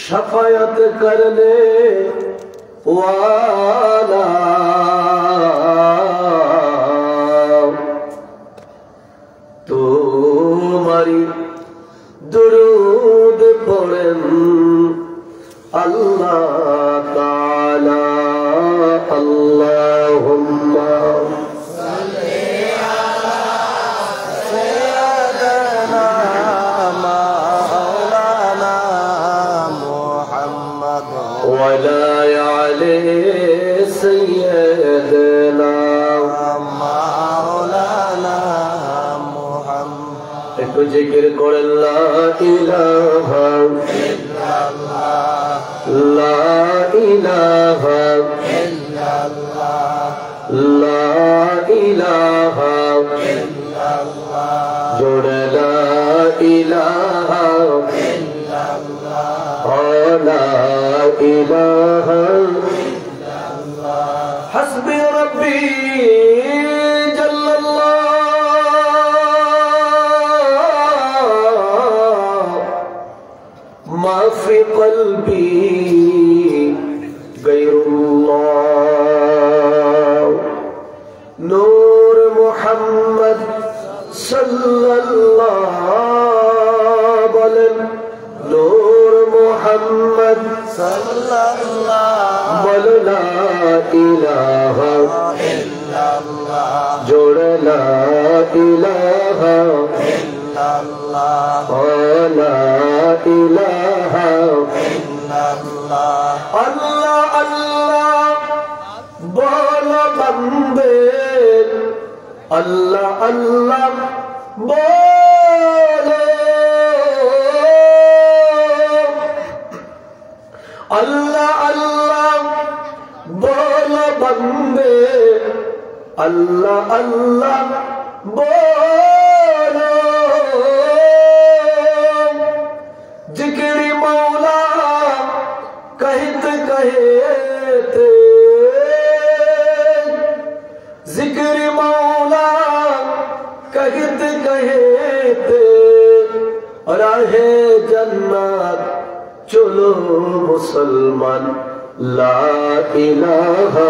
शफायत करने वाला तुम्हारी दुरूद पढ़ें अल्लाह ताला अल्लाहुम्मा जिक्र कर ला इलाहा इल्लल्लाह ला इलाहा इल्लल्लाह ला इलाहा इल्लल्लाह जोड़ ला इलाहा इल्लल्लाह ला इलाहा इल्लल्लाह हस्बी रब्बी في قلبي غير الله نور محمد صلى الله عليه نور محمد صلى الله لا إله إلا الله جوड़ لا إله إلا الله لا إله अल्लाह अल्लाह बोलो बंदे अल्लाह अल्लाह बोलो अल्लाह अल्लाह बोलो बंदे अल्लाह अल्लाह बोलो जिक्र मौला कहते कहते जिक्र मौला कहते कहते राहे जन्नत चलो मुसलमान ला इलाहा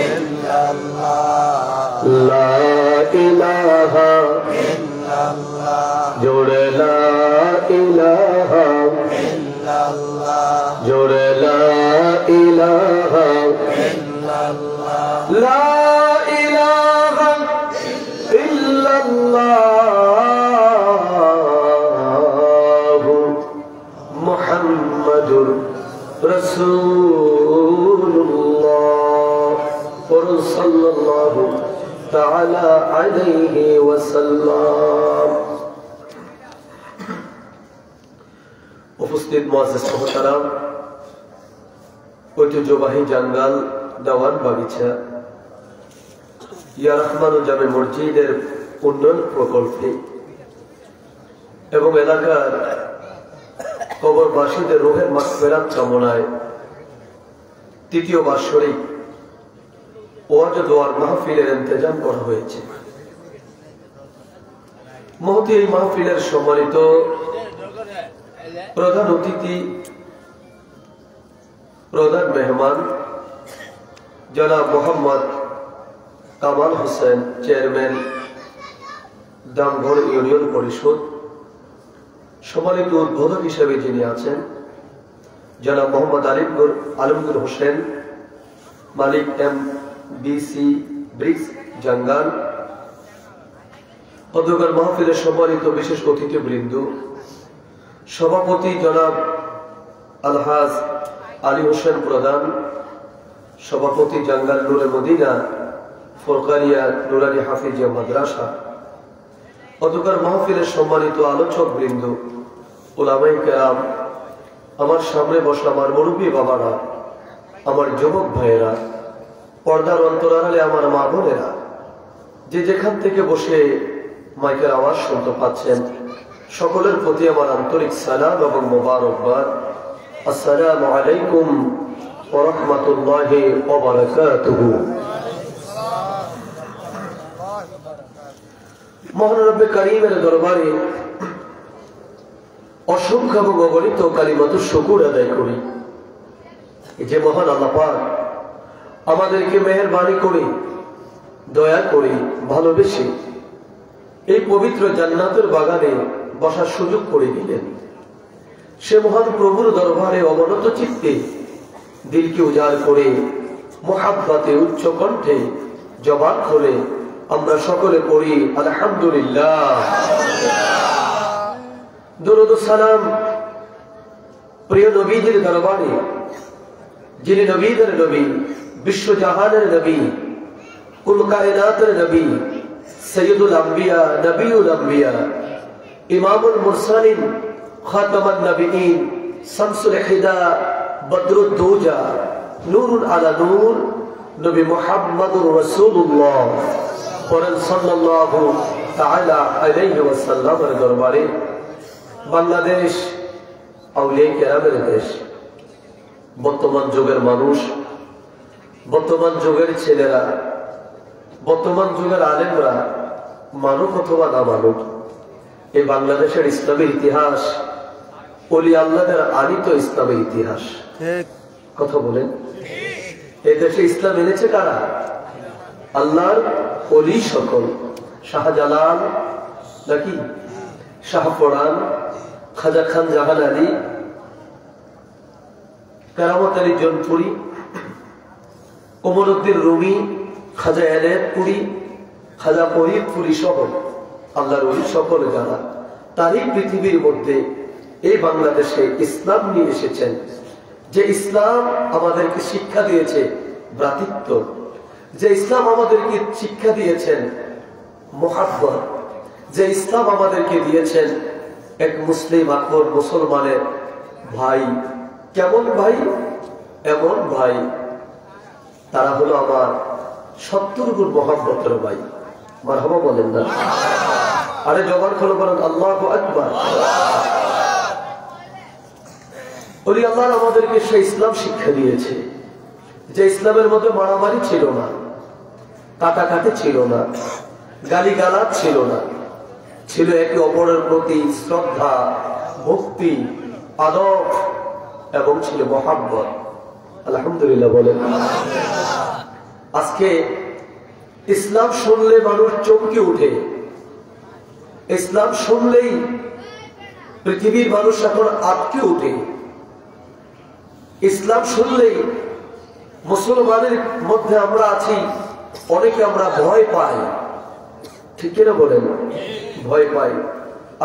इल्लल्लाह ला इलाहा इल्लल्लाह जोड़ ला इलाहा इल्लल्लाह जोड़ ला इलाहा इल्लल्लाह ला इलाहा इल्लल्लाह मुहम्मदुर रसूलुल्लाह और सल्लल्लाहु ताला अलैहि वसल्लम। उपस्थित मुआज़्ज़िज़ मोहतरम ঐতিহ্যবাহী জাঙ্গাল দেওয়ান বাগিচা ইয়া রহমান জামে মসজিদের উন্নয়ন প্রকল্পে এবং এলাকার কবরবাসীদের রূহের মাগফিরাত কামনায় তৃতীয় বার্ষিক ওয়াজ দোয়ার মাহফিলের ইন্তজাম করা হয়েছে। মহতী এই মাহফিলের সম্মানিত প্রধান অতিথি প্রধান মেহমান জনাব মোহাম্মদ কামাল হোসেন চেয়ারম্যান দামঘর ইউনিয়ন পরিষদ, সম্মানিত উদ্বোধক হিসেবে যিনি আছেন জনাব মোহাম্মদ আলমগীর হোসেন মালিক MBC ব্রিক্স জাঙ্গাল, অধ্যক্ষ মাহফিলের সম্মানিত বিশেষ অতিথিবৃন্দ, সভাপতি জনাব আলহাজ আলী হোসেন প্রধান, সভাপতি জাঙ্গাল নুরে মদিনা ফরকানিয়া নুরানি হাফিজিয়া মাদ্রাসা, অধ্যক্ষ মাহফিলের সম্মানিত আলোচক বৃন্দ, উলামায়ে কেরাম, আমার সামনে বসা আমার মুরব্বী বাবারা, আমার যুবক ভাইয়েরা, পর্দার অন্তরালে আমার মা বোনেরা, যে যেখান থেকে বসে মাইকের আওয়াজ শুনতে পাচ্ছেন, সকলের প্রতি আমার আন্তরিক সালাম এবং মোবারকবাদ। আসসালামু আলাইকুম ওয়া রাহমাতুল্লাহি ওয়া বারাকাতুহু। মহান রব্বে কারীমের দরবারে অসংখ্য এবং অগণিত কালিমাত শুকর আদায় করি যে মহান আল্লাহ পাক আমাদেরকে মেহেরবানি করে দয়া করে ভালোবেসে এই পবিত্র জান্নাতের বাগানে বসার সুযোগ করে দিলেন। সে মহান প্রভুর দরবারে অবনত চিত্তে দিলকে উজাড় করে মুহাব্বতে উচ্চ কণ্ঠে জবান করে আমরা সকলে পড়ি আলহামদুলিল্লাহ। দরুদ ও সালাম প্রিয় নবীজির দরবারে, যিনি নবীদের নবী, বিশ্বজাহানের নবী, কুল কায়নাতের নবী, সৈয়দুল আম্বিয়া, নবিউল আম্বিয়া, ইমামুল মুরসালিন, খাতামান নবিয়্যিন, শামসুল হুদা, বদরুদ দুজা, নূরুল আলা নূর, নবী মুহাম্মদুর রাসূলুল্লাহ সাল্লাল্লাহু তাআলা আলাইহি ওয়াসাল্লামের দরবারে বাংলাদেশ আউলিয়া কেরামের দেশ। বর্তমান যুগের মানুষ, বর্তমান যুগের ছেলেরা, বর্তমান যুগের আলেমরা মানুক অথবা না মানুক, এই বাংলাদেশের ইসলামের ইতিহাস ওলি আল্লাহদের আনিত ইসলামের ইতিহাস। কথা বলেন, এই দেশে ইসলাম এনেছে কারা? আল্লাহর ওলি সকল। শাহজালাল নাকি শাহপরান, খাজা খান জাহান আলী, কারামত আলী জনপুরি, কমরউদ্দিন রুমি, খাজা এনায়েতপুরি, খাজা ফরিদপুরি সহ আল্লাহর ওলি সকল যারা তারই পৃথিবীর মধ্যে এই বাংলাদেশে ইসলাম নিয়ে এসেছেন। যে ইসলাম আমাদেরকে শিক্ষা দিয়েছে ভ্রাতৃত্ব, যে ইসলাম আমাদেরকে শিক্ষা দিয়েছেন মুহাব্বত, যে ইসলাম আমাদেরকে দিয়েছেন এক মুসলিম আকবর মুসলমানের ভাই। কেমন ভাই? এমন ভাই তারা হলো আমার 70 গুণ মহব্বতের ভাই। মারহাবা বলেন না? আরে জবান খুলে বলেন আল্লাহু আকবার। ওলি আল্লাহ আমাদেরকে সে ইসলাম শিক্ষা দিয়েছে যে ইসলামের মধ্যে মারামারি ছিল না, কাটাকাটি ছিল না, গালিগালাজ ছিল না, ছিল একে অপরের প্রতি শ্রদ্ধা, ভক্তি, আদব এবং ছিল মহাব্বত। আলহামদুলিল্লাহ বলেন। আজকে ইসলাম শুনলে মানুষ চমকে উঠে। ইসলাম শুনলেই পৃথিবীর মানুষ এখন আটকে উঠে। ইসলাম শুনলেই মুসলমানের মধ্যে আমরা আছি অনেকে আমরা ভয় পাই। ঠিক কিনা বলেন? ভয় পাই।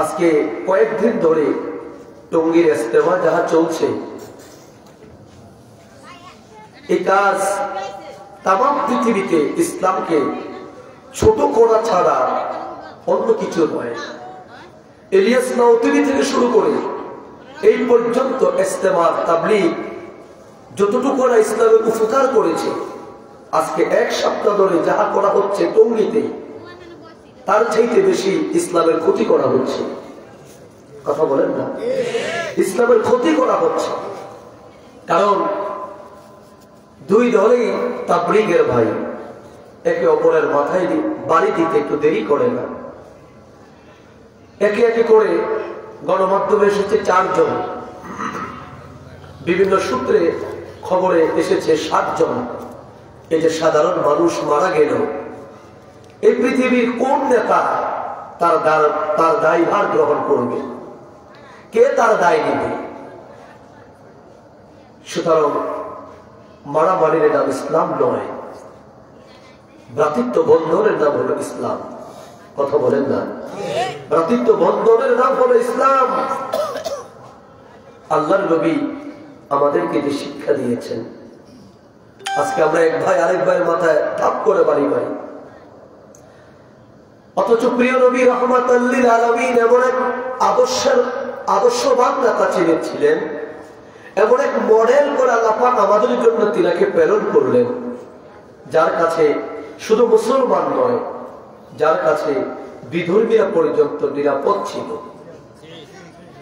আজকে কয়েকদিন ধরে টঙ্গীর ইস্তেমা যাহা চলছে, এই কাজ তামাম পৃথিবীতে ইসলামকে ছোট করা ছাড়া অন্য কিছু নয়। ইলিয়াস নাউতুবি থেকে শুরু করে এই পর্যন্ত ইস্তেমা তাবলীগ যতটুকু ওরা ইসলামের উপকার করেছে, আজকে এক সপ্তাহ ধরে যাহা করা হচ্ছে টঙ্গীতে, তার চাইতে বেশি ইসলামের ক্ষতি করা হচ্ছে। কথা বলেন না? ইসলামের ক্ষতি করা হচ্ছে। কারণ দুই দলেই তাবলীগের ভাই, একে অপরের মাথায় বাড়ি দিতে একটু দেরি করে না। একে একে করে গণমাধ্যমে এসেছে 4 জন, বিভিন্ন সূত্রে খবরে এসেছে 7 জন। এই যে সাধারণ মানুষ মারা গেল, এই পৃথিবীর কোন নেতা তার দায়ভার গ্রহণ করবে? কে তার দায় নেবে? সুতরাং মারামারির নাম ইসলাম নয়, ভ্রাতৃত্ব বন্ধনের নাম হলো ইসলাম। কথা বলেন না? ভ্রাতৃত্ব বন্ধনের নাম হলো ইসলাম। আল্লাহর নবী আমাদেরকে যে শিক্ষা দিয়েছেন, আজকে আমরা এক ভাই আরেক ভাইয়ের মাথায় থাপ করে বাড়ি বাড়ি। অথচ প্রিয় নবী রাহমাতাল লিল আলামিন এমন এক আদর্শবান নেতা ছিলেন, এমন এক মডেল করে আল্লাহ পাক আমাদের জন্য তিনাকে প্রেরণ করলেন, যার কাছে শুধু মুসলমান নয়, যার কাছে বিধর্মীরা পর্যন্ত নিরাপদ ছিল।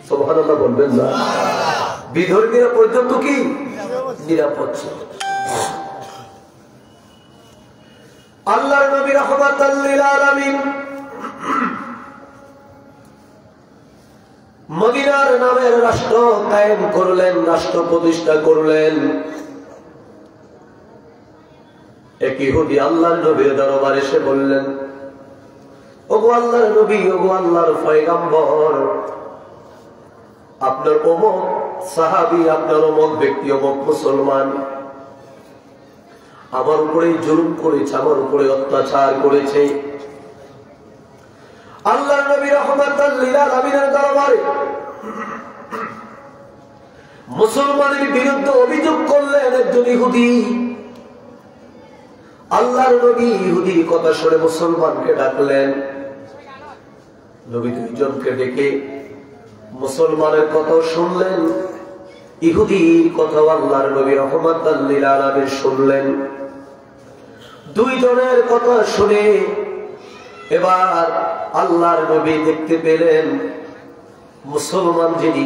সুবহানাল্লাহ বলবেন না? বিধর্মীরা পর্যন্ত কি নিরাপদ ছিল। আল্লাহর নবী রাহমাতাল লিল আলামিন মদিনা আল্লাহর নামের রাষ্ট্র কায়েম করলেন, রাষ্ট্র প্রতিষ্ঠা করলেন। এক ইহুদি আল্লাহর নবীর দরবারে এসে বললেন, ওগো আল্লাহর নবী, ওগো আল্লাহর পয়গম্বর, আপনার অমুক সাহাবী, আপনার অমুক ব্যক্তি, অমুক মুসলমান আমার উপরে জুলুম করেছে, আমার উপরে অত্যাচার করেছে। আল্লাহর নবী রাহমাতাল লিল আলামিনের দরবারে মুসলমানের বিরুদ্ধে অভিযোগ করলেন একজন ইহুদি। আল্লাহর নবী ইহুদির কথা শুনে মুসলমানকে ডাকলেন। নবী দুইজনকে ডেকে মুসলমানের কথা শুনলেন, ইহুদির কথা আল্লাহর নবী রাহমাতাল লিল আলামিন শুনলেন। দুইজনের কথা শুনে এবার আল্লাহর নবী দেখতে পেলেন মুসলমান যিনি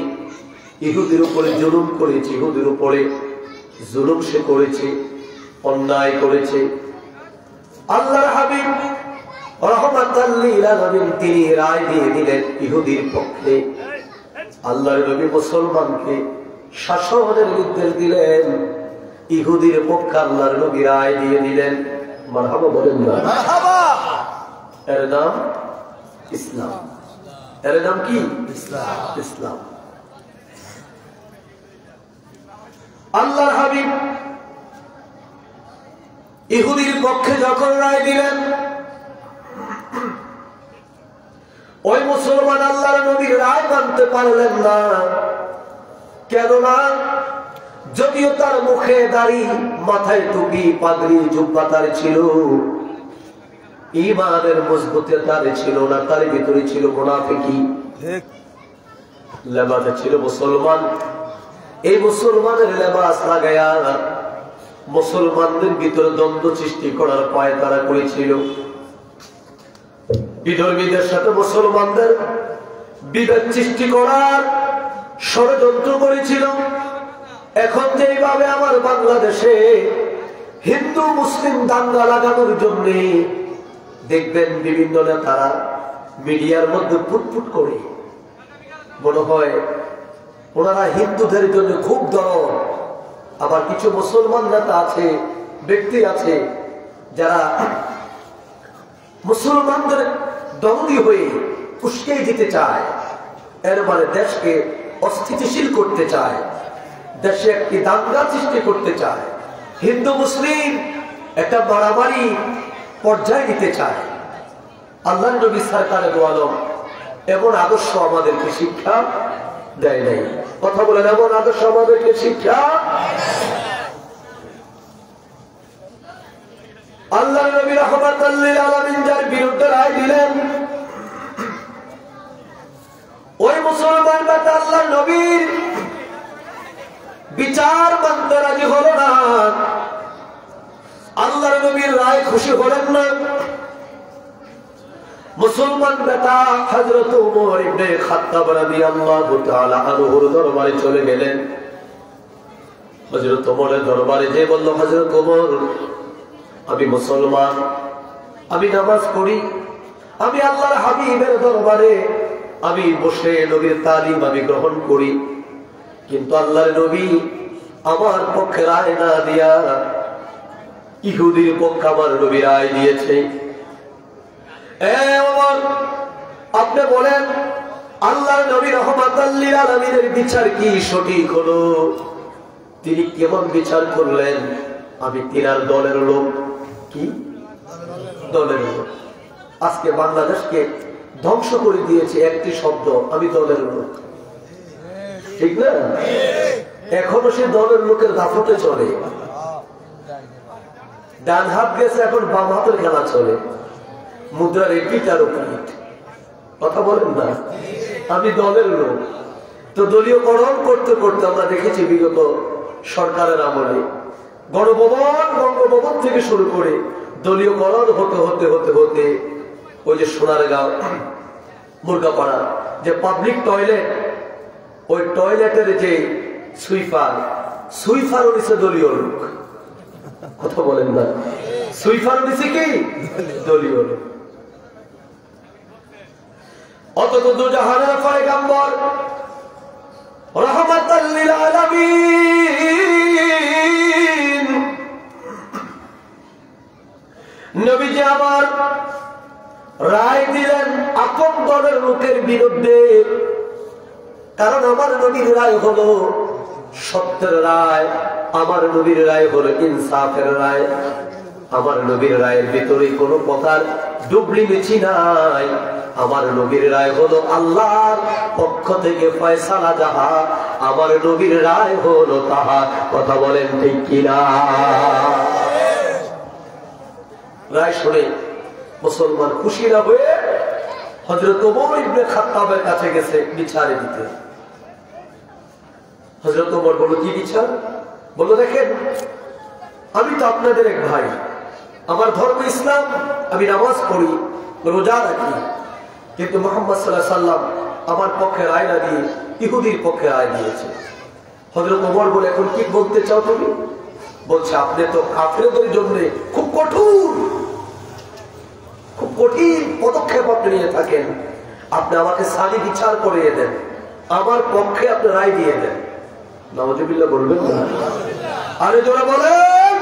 ইহুদির উপরে জুলুম করেছে, ইহুদির উপরে জুলুম সে করেছে, অন্যায় করেছে। আল্লাহর হাবিব রাহমাতাল লিল আলামিন তিনি রায় দিয়ে দিলেন ইহুদির পক্ষে। আল্লাহর নবী মুসলমানকে শাসনের নির্দেশ দিলেন, ইহুদির পক্ষে আল্লাহর নবী রায় দিয়ে দিলেন। মারহাবা বলেন না? মারহাবা। এর নাম ইসলাম। এর নাম কি? ইসলাম। ইসলাম। আল্লাহর হাবিব ইহুদির পক্ষে যখন রায় দিলেন, ওই মুসলমান আল্লাহর নবীর রায় মানতে পারলেন না। কেননা যদিও তার মুখে দাড়ি, মাথায় টুপি, পাগড়ি, জুব্বা তার ছিল, ঈমানের মজবুতি তার ছিল না, তার ভিতরে ছিল মুনাফিকি, লেবাসে ছিল মুসলমান। এই মুসলমানের লেবাস লাগায়া মুসলমানদের ভিতরে দ্বন্দ্ব সৃষ্টি করার পায় তারা করেছিল। বিধর্মীদের সাথে মুসলমানদের বিভেদ সৃষ্টি করার ষড়যন্ত্র করেছিল। এখন যেভাবে আমার বাংলাদেশে হিন্দু মুসলিম দাঙ্গা লাগানোর জন্য দেখবেন বিভিন্ন নেতারা মিডিয়ার মধ্যে ফুটফুট করে, মনে হয় ওনারা হিন্দুদের জন্য খুব দরদ। আবার কিছু মুসলমান নেতা আছে, ব্যক্তি আছে যারা মুসলমানদের দমনী হয়ে উস্কে দিতে চায়, এর মানে দেশকে অস্থিতিশীল করতে চায়, দেশে একটি দাঙ্গা সৃষ্টি করতে চায়, হিন্দু মুসলিম একটা মারামারি পর্যায়ে নিতে চায়। আল্লাহর নবী সরকারে দো আলম এমন আদর্শ আমাদেরকে শিক্ষা দেয় নাই। কথা বলেন, এমন আদর্শ আমাদেরকে শিক্ষা। আল্লাহর নবী রাহমাতাল লিল আলামিন যার বিরুদ্ধে রায় দিলেন, ওই মুসলমান বান্দা আল্লাহর নবীর বিচার মানতে রাজি হলো না। আল্লাহর নবীর রায় খুশি হলেন না। মুসলমান বেটা হযরত ওমর ইবনে খাত্তাব রাদিয়াল্লাহু তাআলা আনহুর দরবারে চলে গেলেন। হযরত ওমরের দরবারে যে বলল, হযরত ওমর, আমি মুসলমান, আমি নামাজ পড়ি, আমি আল্লাহর হাবিবের দরবারে আমি বসে নবীর তালিম আমি গ্রহণ করি, কিন্তু আল্লাহর নবী আমার পক্ষে রায় না দিয়া ইহুদির পক্ষে আমার নবী রায় দিয়েছে। আপনি বলেন আল্লাহর নবী রাহমাতাল লিল আলামিনের বিচার কি সঠিক হলো? তিনি কেমন বিচার করলেন? আমি তিনার দলের লোক। কি দলের লোক? আজকে বাংলাদেশকে ধ্বংস করে দিয়েছে একটি শব্দ, আমি দলের লোক। ঠিক না? এখনো সে দলের লোকের দাফতে চলে। ডান হাত গেছে, এখন বাম হাতের খেলা চলে, মুদ্রার এপিট আর ওপিট। কথা বলেন না? আমি দলের লোক। তো দলীয়করণ করতে করতে আমরা দেখেছি বিগত সরকারের আমলে গণভবন, বঙ্গভবন থেকে শুরু করে দলীয়করণ হতে হতে হতে হতে ওই যে সোনারগাঁও, মুরগাপাড়া যে পাবলিক টয়লেট, ওই টয়লেটের যে সুইফার উনিশে দলীয় লোক। কথা বলেন না? সুইফার উনিশে কি দলীয় লোক। অথচ দুজাহানের পয়গম্বর রায় দিলেন আপন দলের লোকের বিরুদ্ধে। কারণ আমার নবীর রায় হলো সত্যের রায়, আমার নবীর রায় হলো ইনসাফের রায়। আমার নবীর রায়ের ভিতরে কোনো কথার ডুবলি মিছি নাই। আমার নবীর রায় হলো আল্লাহর পক্ষ থেকে ফয়সালা যাহা, আমার নবীর রায় হলো তাহা। কথা বলেন ঠিক কিনা? রায় শুনে মুসলমান খুশি না হয়ে হযরত ওমর ইবনে খাত্তাবের কাছে গেছে বিচারে দিতে। হযরত ওমর বলল, কি বিচার? বলল, দেখেন আমি তো আপনাদের এক ভাই, আমার ধর্ম ইসলাম, আমি নামাজ পড়ি, রোজা রাখি, কিন্তু মুহাম্মদ সাল্লাল্লাহু আলাইহি সাল্লাম আমার পক্ষে রায় না দিয়ে ইহুদির পক্ষে রায় দিয়েছে। হযরত ওমর বলে, এখন কি বলতে চাও তুমি? বলছে, আপনি তো কাফেরদের জন্য খুব কঠিন পদক্ষেপ আপনি নিয়ে থাকেন। আপনি আমাকে সালি বিচার করিয়ে দেন, আমার পক্ষে আপনি রায় দিয়ে দেন। নাউজুবিল্লাহ বলবেন না? আরে জোরে বলেন।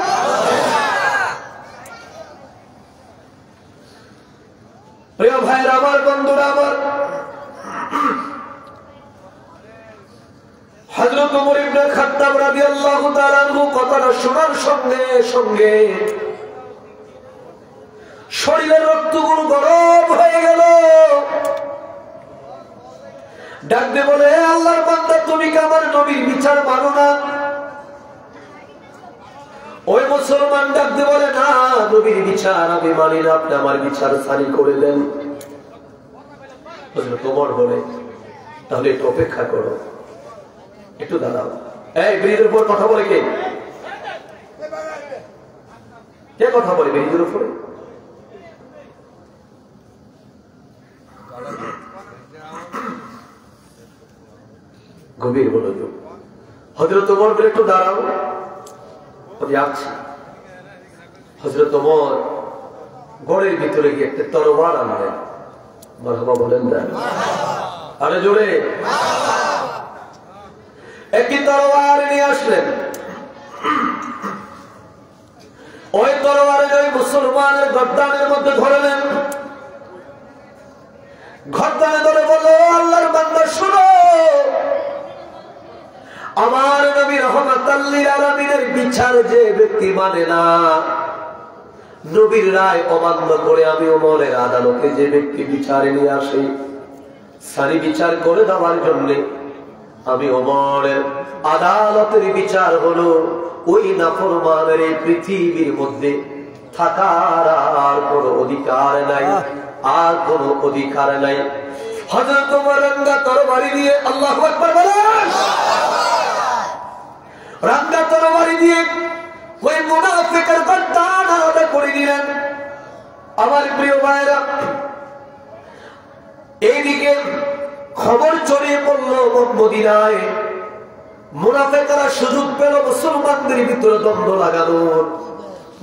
প্রিয় ভাইরা আমার, বন্ধুরা আমার, হযরত ওমর ইবনে খাত্তাব রাদিয়াল্লাহু তাআলা আনহু কথাটা শোনার সঙ্গে সঙ্গে শরীরের রক্তগুলো গরম হয়ে গেল। ডাকতে বলে, আল্লাহর বান্দা, তুমি কি আমার নবীর বিচার মানো না? ওই মুসলমান ডাকতে বলে, না, নবীর বিচার আমি মানি না, আপনি আমার বিচার সারি করে দেন। হযরত ওমর বলে, তাহলে একটু অপেক্ষা করো, একটু দাঁড়াও। এই ব্রিজের উপর কথা বলে কে? কে কথা বলে ব্রিজের উপরে? গভীর মনোযোগ। হযরত ওমর বলে, একটু দাঁড়াও, আমি আসছি। হযরত ওমর ঘরের ভিতরে গিয়ে একটা তরবার আনলেন। মারহাবা বলেন না? আরে জোরে। একটি তরবার নিয়ে আসলেন। ওই তরবারে ওই মুসলমানের গর্দানের মধ্যে ধরলেন। গর্দানে ধরে বলল, আল্লাহর বান্দা শোনো, আমার নবী রাহমাতাল লিল আলামিনের বিচার যে ব্যক্তি মানে না, নবীর রায় অমান্য করে আমি ওমরের আদালতে যে ব্যক্তি বিচারে নিয়ে আসে, সারি বিচার করে দেওয়ার জন্য আমি ওমরের আদালতের বিচার হলো ওই নাফরমানের এই পৃথিবীর মধ্যে থাকার আর কোনো অধিকার নাই, আর কোনো অধিকার নাই। হযরত ওমর রাঙ্গা তরবারি দিয়ে, আল্লাহু আকবার বলেন, রাঙ্গা তরবারি দিয়ে ওই মুনাফিকের গর্দান আলাদা করে দিলেন। আমার প্রিয় ভাইরা, এইদিকে খবর ছড়িয়ে পড়ল মদিনায়। মুনাফিকরা সুযোগ পেল মুসলমানদের ভিতরে দ্বন্দ্ব লাগানোর।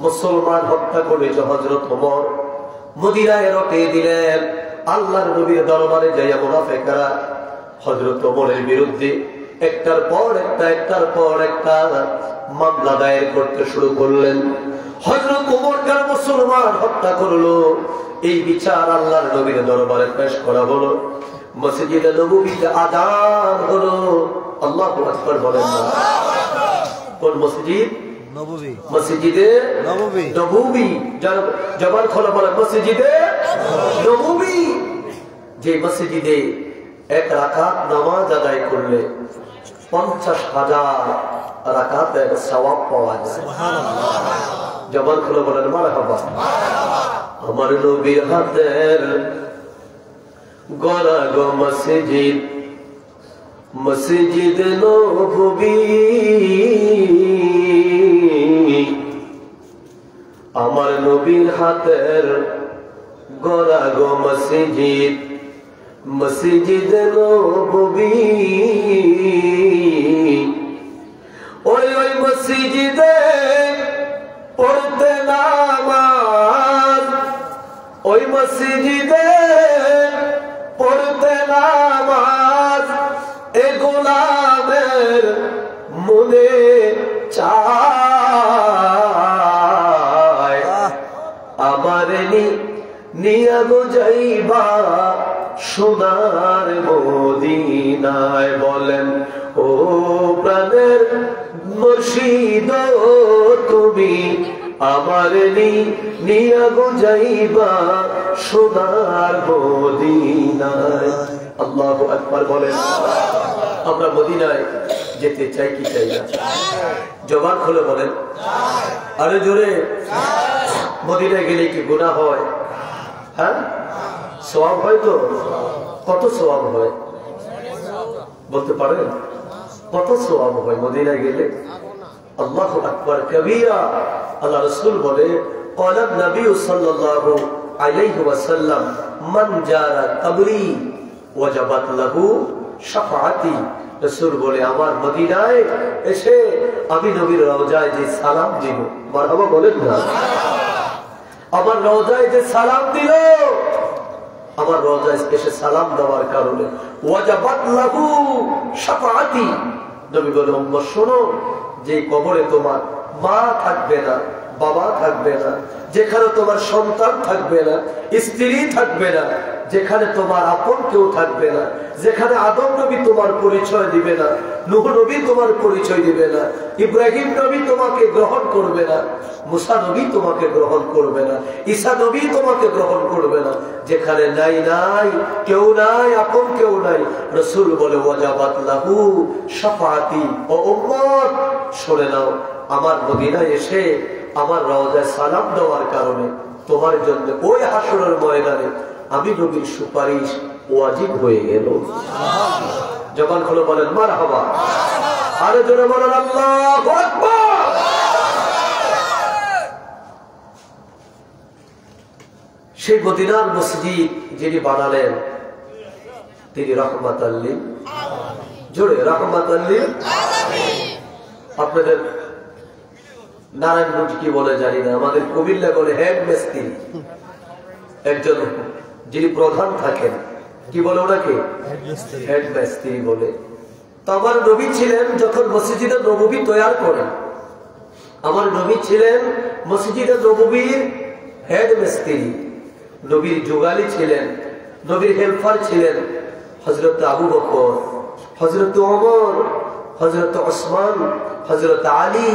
মুসলমান হত্যা করেছে হযরত ওমর, মদিনায় রটিয়ে দিলেন। আল্লাহর নবীর দরবারে যাইয়া মুনাফিকরা হযরত ওমরের বিরুদ্ধে একটার পর একটা মামলা দায়ের করতে শুরু করলেন। হযরত ওমর যারা মুসলমান হত্যা করলো, এই বিচার আল্লাহর নবীর দরবারে পেশ করা হলো। মসজিদে নববীতে আযান হলো। আল্লাহু আকবার বলেন না? কোন মসজিদ? নববী। মসজিদে নববী। জবান খোলা বলেন, মসজিদে নববী। যে মসজিদে এক রাকাত নামাজ আদায় করলে 50,000 রাকাতের সওয়াব পাওয়া যায়। জবান খুলে বলেন মারহাবা। আমার নবীর হাতের গড়া গো মসজিদ, মসজিদ নববী। আমার নবীর হাতের গড়া গো মসজিদ, মসজিদ নববী। ওই মসজিদে পড়তে নামাজ, ওই মসজিদে পড়তে নামাজ, এ গোলামের মনে চায়। আমার নিয়া গো যাইবা সোনার মদিনায়। বলেন ও প্রাণের মুর্শিদ তুমি আমার নিয়া গো যাইবা সোনার মদিনায়। আল্লাহু আকবার বলেন। আমরা মদিনায় যেতে চাই কি চাই না? জবান খুলে বলেন আরে জোরে। মদিনায় গেলে কি গুনাহ হয়? হ্যাঁ, সওয়াব হয় তো। কত সওয়াব হয় বলতে পারেন? কত সওয়াব হয় মদিনায় গেলে? আল্লাহু আকবার কবীরা। আল্লাহ রাসূল বলে قال النبي صلى الله عليه وسلم من جار قبري وجبت له شفاعتي। রাসূল বলে আমার মদিনায় এসে আমি নবীর রওজায় যে সালাম দিব, মারহাবা বলেন না। আমার রওজায় যে সালাম দিল, আমার রওজায় এসে সালাম দেওয়ার কারণে ওয়াজাবাত লাহু শাফাআতি। নবী বলে উম্মত শোনো, যে কবরে তোমার মা থাকবে না, বাবা থাকবে না, যেখানে তোমার সন্তান থাকবে না, স্ত্রী থাকবে না, যেখানে তোমার আপন কেউ থাকবে না, যেখানে আদম নবী তোমার পরিচয় দিবে না, নূহ নবী তোমার পরিচয় দিবে না, ইব্রাহিম নবী তোমাকে গ্রহণ করবে না, মুসা নবী তোমাকে গ্রহণ করবে না, ঈসা নবী তোমাকে গ্রহণ করবে না, যেখানে নাই নাই কেউ নাই, আপন কেউ নাই, রাসূল বলে ওয়াজাবাত লাহু শাফাআতি। ও উম্মত শুনে নাও, আমার মদিনায় এসে আমার রওজায় সালাম দেওয়ার কারণে তোমার জন্য ওই হাসরের ময়দানে আমি নবীর সুপারিশ ওয়াজিব হয়ে গেল। যখন হলো বলেন মারহাবা, আরে জোরে বলেন আল্লাহু আকবার। সেই মদিনার মসজিদ যিনি বানালেন তিনি রাহমাতাল লিল আলামিন। জোরে রাহমাতাল লিল আলামিন। আপনাদের নারায়ণগঞ্জ কি বলে জানি না, আমাদের কুমিল্লা বলে হেড মিস্ত্রি। একজন যিনি প্রধান থাকেন কি বলে ওনাকে? হেড মিস্ত্রি বলে। তো আমার নবী ছিলেন যখন মসজিদে নববী তৈরি করেন, আমার নবী ছিলেন মসজিদে নববীর হেড মিস্ত্রি, নবীর যুগালি ছিলেন, নবীর হেল্পার ছিলেন হযরত আবু বকর, হযরত ওমর, হযরত ওসমান, হযরত আলী,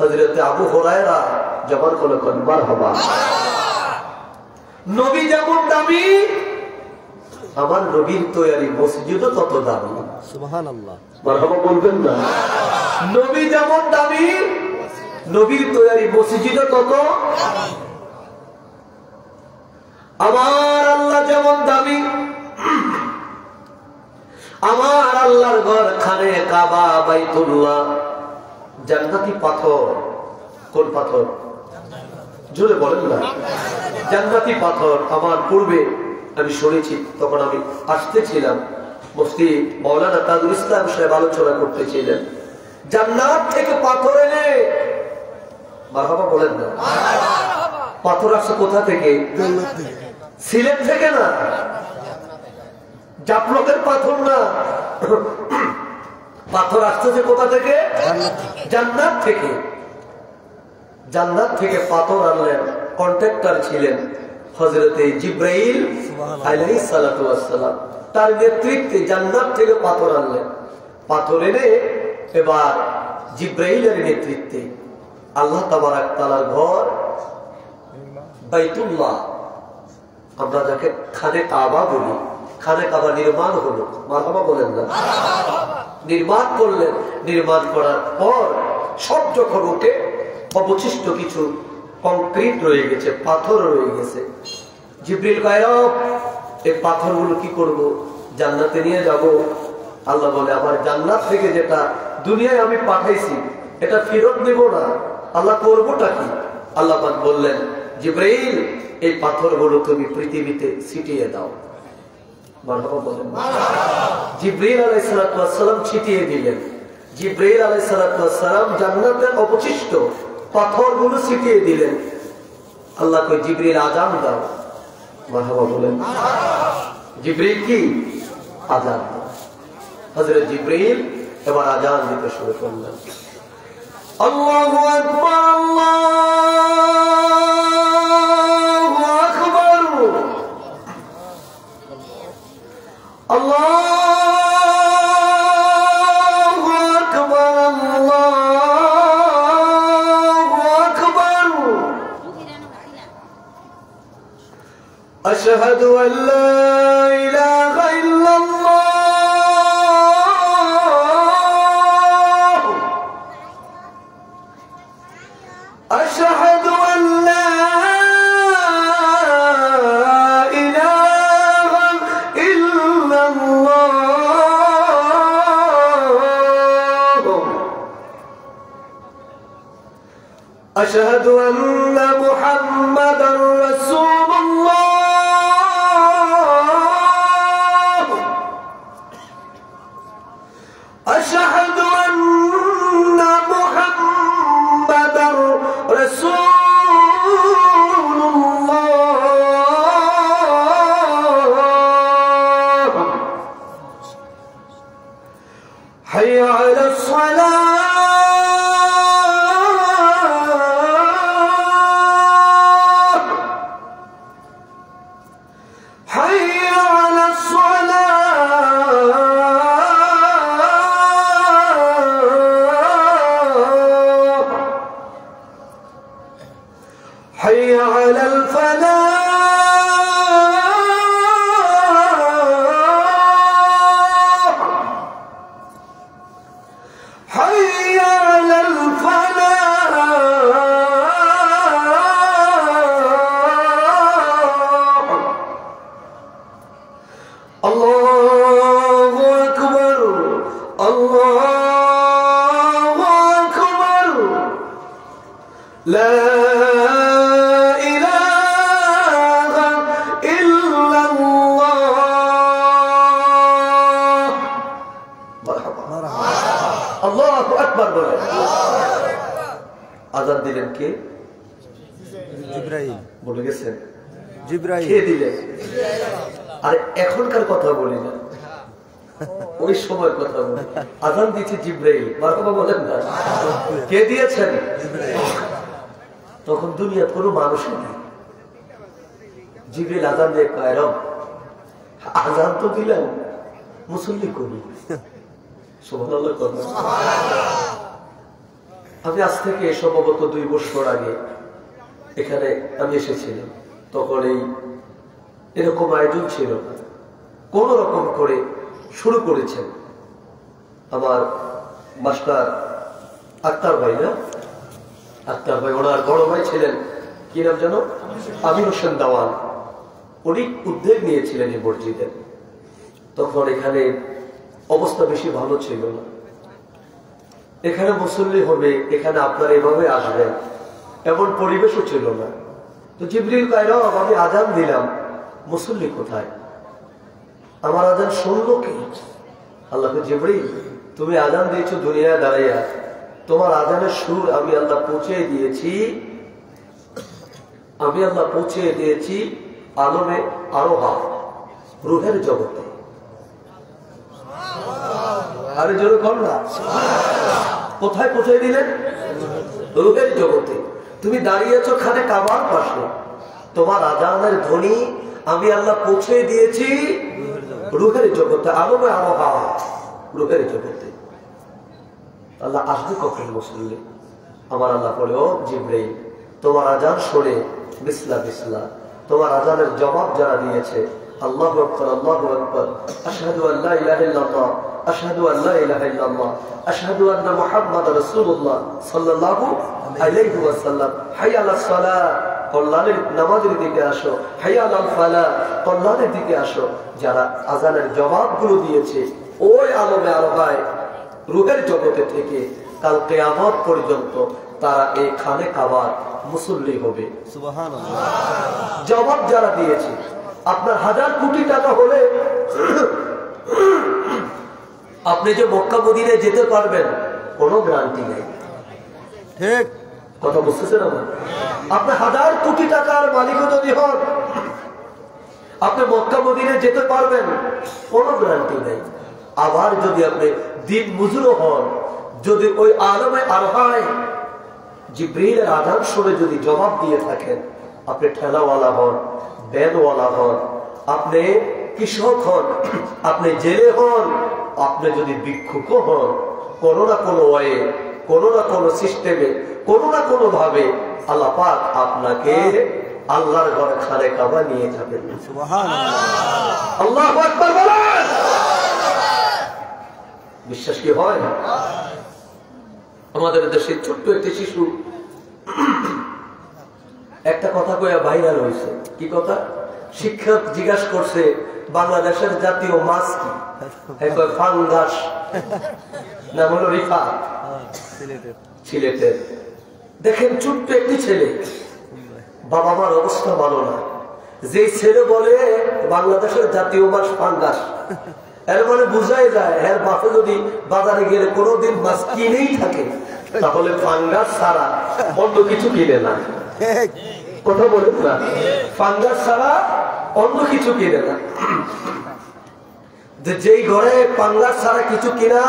হযরত আবু হুরায়রা। জবান খুলে কোন মারহাবা। নবী যেমন দামি, আমার নবীর তৈরি মসজিদও তত দামি। সুবহানাল্লাহ, মারহাবা বলবেন না? নবী যেমন দামি, নবীর তৈরি মসজিদও তত। আমার আল্লাহ যেমন দামি, আমার আল্লাহর ঘর খানে কাবা বাইতুল্লাহ জান্নাতি পাথর। কোন পাথর? জোরে বলেন না। জান্নাতি পাথর। আমার পূর্বে আমি শুনেছি, তখন আমি আসতেছিলাম, মুফতি মাওলানা তাজুল ইসলাম সাহেব আলোচনা করতেছিলেন, জান্নাত থেকে পাথর এনে, মারহাবা বলেন না। পাথর আসছে কোথা থেকে? সিলেট থেকে না, জাফলকের পাথর না, পাথর আসতেছে কোথা থেকে? জান্নাত থেকে। জান্নাত থেকে পাথর আনলেন, কন্ট্রাক্টর ছিলেন হযরতে জিবরাইল আলাইহিস সালাতু ওয়াস সালাম, তার নেতৃত্বে জান্নাত থেকে পাথর আনলেন। পাথর এনে এবার জিবরাইলের নেতৃত্বে আল্লাহ তাবারক তাআলার ঘর বাইতুল্লাহ, আমরা যাকে খানে কাবা বলি, খানে কাবা নির্মাণ হলো। মারহাবা বলেন না। নির্মাণ করলেন। নির্মাণ করার পর সব যখন উঠে অবশিষ্ট কিছু কংক্রিট রয়ে গেছে, পাথর রয়ে গেছে। জিবরিল কয় এই পাথরগুলো কি করব? জান্নাতে নিয়ে যাব। আল্লাহ বলে আমার জান্নাত থেকে যেটা দুনিয়ায় আমি পাঠাইছি এটা ফেরত দেব না। আল্লাহ করবোটা কি? আল্লাহ পাক বললেন জিবরাইল এই পাথরগুলো তুমি পৃথিবীতে ছিটিয়ে দাও। মারহাবা বলেন। জিবরাইল আলাইহিস সালাতু ওয়াস সালাম ছিটিয়ে দিলেন। জিবরাইল আলাইহিস সালাতু ওয়াস সালাম জান্নাতের অবশিষ্ট পাথরগুলো ছিটিয়ে দিলেন। আল্লাহ কই জিবরাইল আযান দাও। মারহাবা বলেন। জিবরাইল কি আযান দাও। হযরত জিবরাইল এবার আযান দিতে শুরু করলেন। আল্লাহু আকবার, আল্লাহু আকবার। أشهد أن لا إله إلا الله أشهد أن لا إله إلا الله أشهد أن محمدا رسول الله أشهد أن محمدا رسول الله حي على الصلاة حي على الفلاح حي على الفلاح الله أكبر الله أكبر لا আযান দিলেন কে? জিবরাইল। বলে গেছেন জিবরাইল। কে দিলেন? আরে এখনকার কথা বলি না, ওই সময়ের কথা বলি। আযান দিয়েছে জিবরাইল, মারহাবা বলেন না। কে দিয়েছেন? তখন দুনিয়ার কোনো মানুষ নেই। জিবরাইল আযান দিয়ে কয়, রব আযান তো দিলেন, মুসল্লি করি। সুবহানাল্লাহ করবেন। আমি আজ থেকে সম্ভবত 2 বছর আগে এখানে আমি এসেছিলাম, তখন এরকম আয়োজন ছিল না, কোন রকম করে শুরু করেছেন আমার মাস্টার আক্তার ভাই। না আক্তার ভাই, ওনার বড় ভাই ছিলেন, কি নাম যেন, আমির হোসেন দাওয়ান। উনি উদ্যোগ নিয়েছিলেন এই মসজিদের। তখন এখানে অবস্থা বেশি ভালো ছিল না, এখানে মুসল্লি হবে, এখানে আপনারা এভাবে আসবেন এমন পরিবেশও ছিল না। তো জিবরিল কয়, রব আমি আযান দিলাম, মুসল্লি কোথায়? আমার আযান শুনলো কে? আল্লাহকে, জিবরিল তুমি আযান দিয়েছো দুনিয়ায় দাঁড়াইয়া, তোমার আযানের সুর আমি আল্লাহ পৌঁছে দিয়েছি, আমি আল্লাহ পৌঁছে দিয়েছি আলমে আরোহা, রূহের জগতে। আরে জোরে কর না। কোথায় পৌঁছে দিলেন? রূহের জগতে। তুমি দাঁড়িয়েছো খানে কাবার পাশে, তোমার আযানের ধ্বনি আমি আল্লাহ পৌঁছে দিয়েছি রূহের জগতে, আলমে আরোহা, রূহের জগতে। আল্লাহ আসবে কখন মুসল্লি? আমার আল্লাহ বলে, ও জিবরাইল তোমার আযান শুনে বিসলা বিসলা, তোমার আযানের জবাব যারা দিয়েছে, আল্লাহু আকবার আল্লাহু আকবার, আশহাদু আল্লা ইলাহা ইল্লাল্লাহ আশহাদু আল্লা ইলাহা ইল্লাল্লাহ আশহাদু আন্না মুহাম্মাদার রাসূলুল্লাহ সাল্লাল্লাহু আলাইহি ওয়াসাল্লাম, হাইয়া আলাস সালাহ, কল্যাণের নামাজের দিকে আসো, হাইয়া আলাল ফালাহ, কল্যাণের দিকে আসো। যারা আযানের জবাবগুলো দিয়েছে ওই আলমে আরোহায় রূহের জগতে থেকে কাল কিয়ামত পর্যন্ত তারা এই খানে কাবার মুসল্লি হবে। সুবহানাল্লাহ। জবাব যারা দিয়েছে, আপনার 1000 কোটি টাকা হলে আপনি যে মক্কা মদিনায় যেতে পারবেন কোনো গ্যারান্টি নেই। ঠিক কথা বুঝতেছেন? আপনি 1000 কোটি টাকার মালিক যদি হন, আপনি মক্কা মদিনায় যেতে পারবেন কোনো গ্যারান্টি নেই। আবার যদি আপনি দিন মজুর হন, যদি ওই আলমে আরোহায় জিবরিলের আযান শুনে যদি জবাব দিয়ে থাকেন, আপনি ঠেলাওয়ালা হন, ব্যানওয়ালা হন, আপনি কৃষক হন, আপনি জেলে হন, আপনি যদি ভিক্ষুক হন, কোনো না কোনো ওয়ে, কোনো না কোনো সিস্টেমে, কোনো না কোনো ভাবে আল্লাহ পাক আপনাকে আল্লাহর ঘরে খানে কাবা নিয়ে যাবেন। আল্লাহু আকবার বলেন। বিশ্বাস কি হয়? আমাদের দেশে ছোট্ট একটি শিশু একটা কথা কইয়া ভাইরাল হয়েছে। কি কথা? শিক্ষক জিজ্ঞাসা করছে বাংলাদেশের জাতীয় মাছ কি? ফাঙ্গাস। নাম হলো রিফাত, সিলেটের। দেখেন ছোট্ট একটি ছেলে, বাবা মার অবস্থা ভালো না, যে ছেলে বলে বাংলাদেশের জাতীয় মাছ ফাঙ্গাস, এর মানে বুঝাই যায় এর বাপে যদি বাজারে গেলে কোনোদিন মাছ কিনেই থাকে তাহলে ফাঙ্গাস ছাড়া অন্য কিছু কিনে না। কথা বলেন না? ফাঙ্গাস ছাড়া অন্য কিছু কিনে না। যেই ঘরে ফাঙ্গাস ছাড়া কিছু কিনা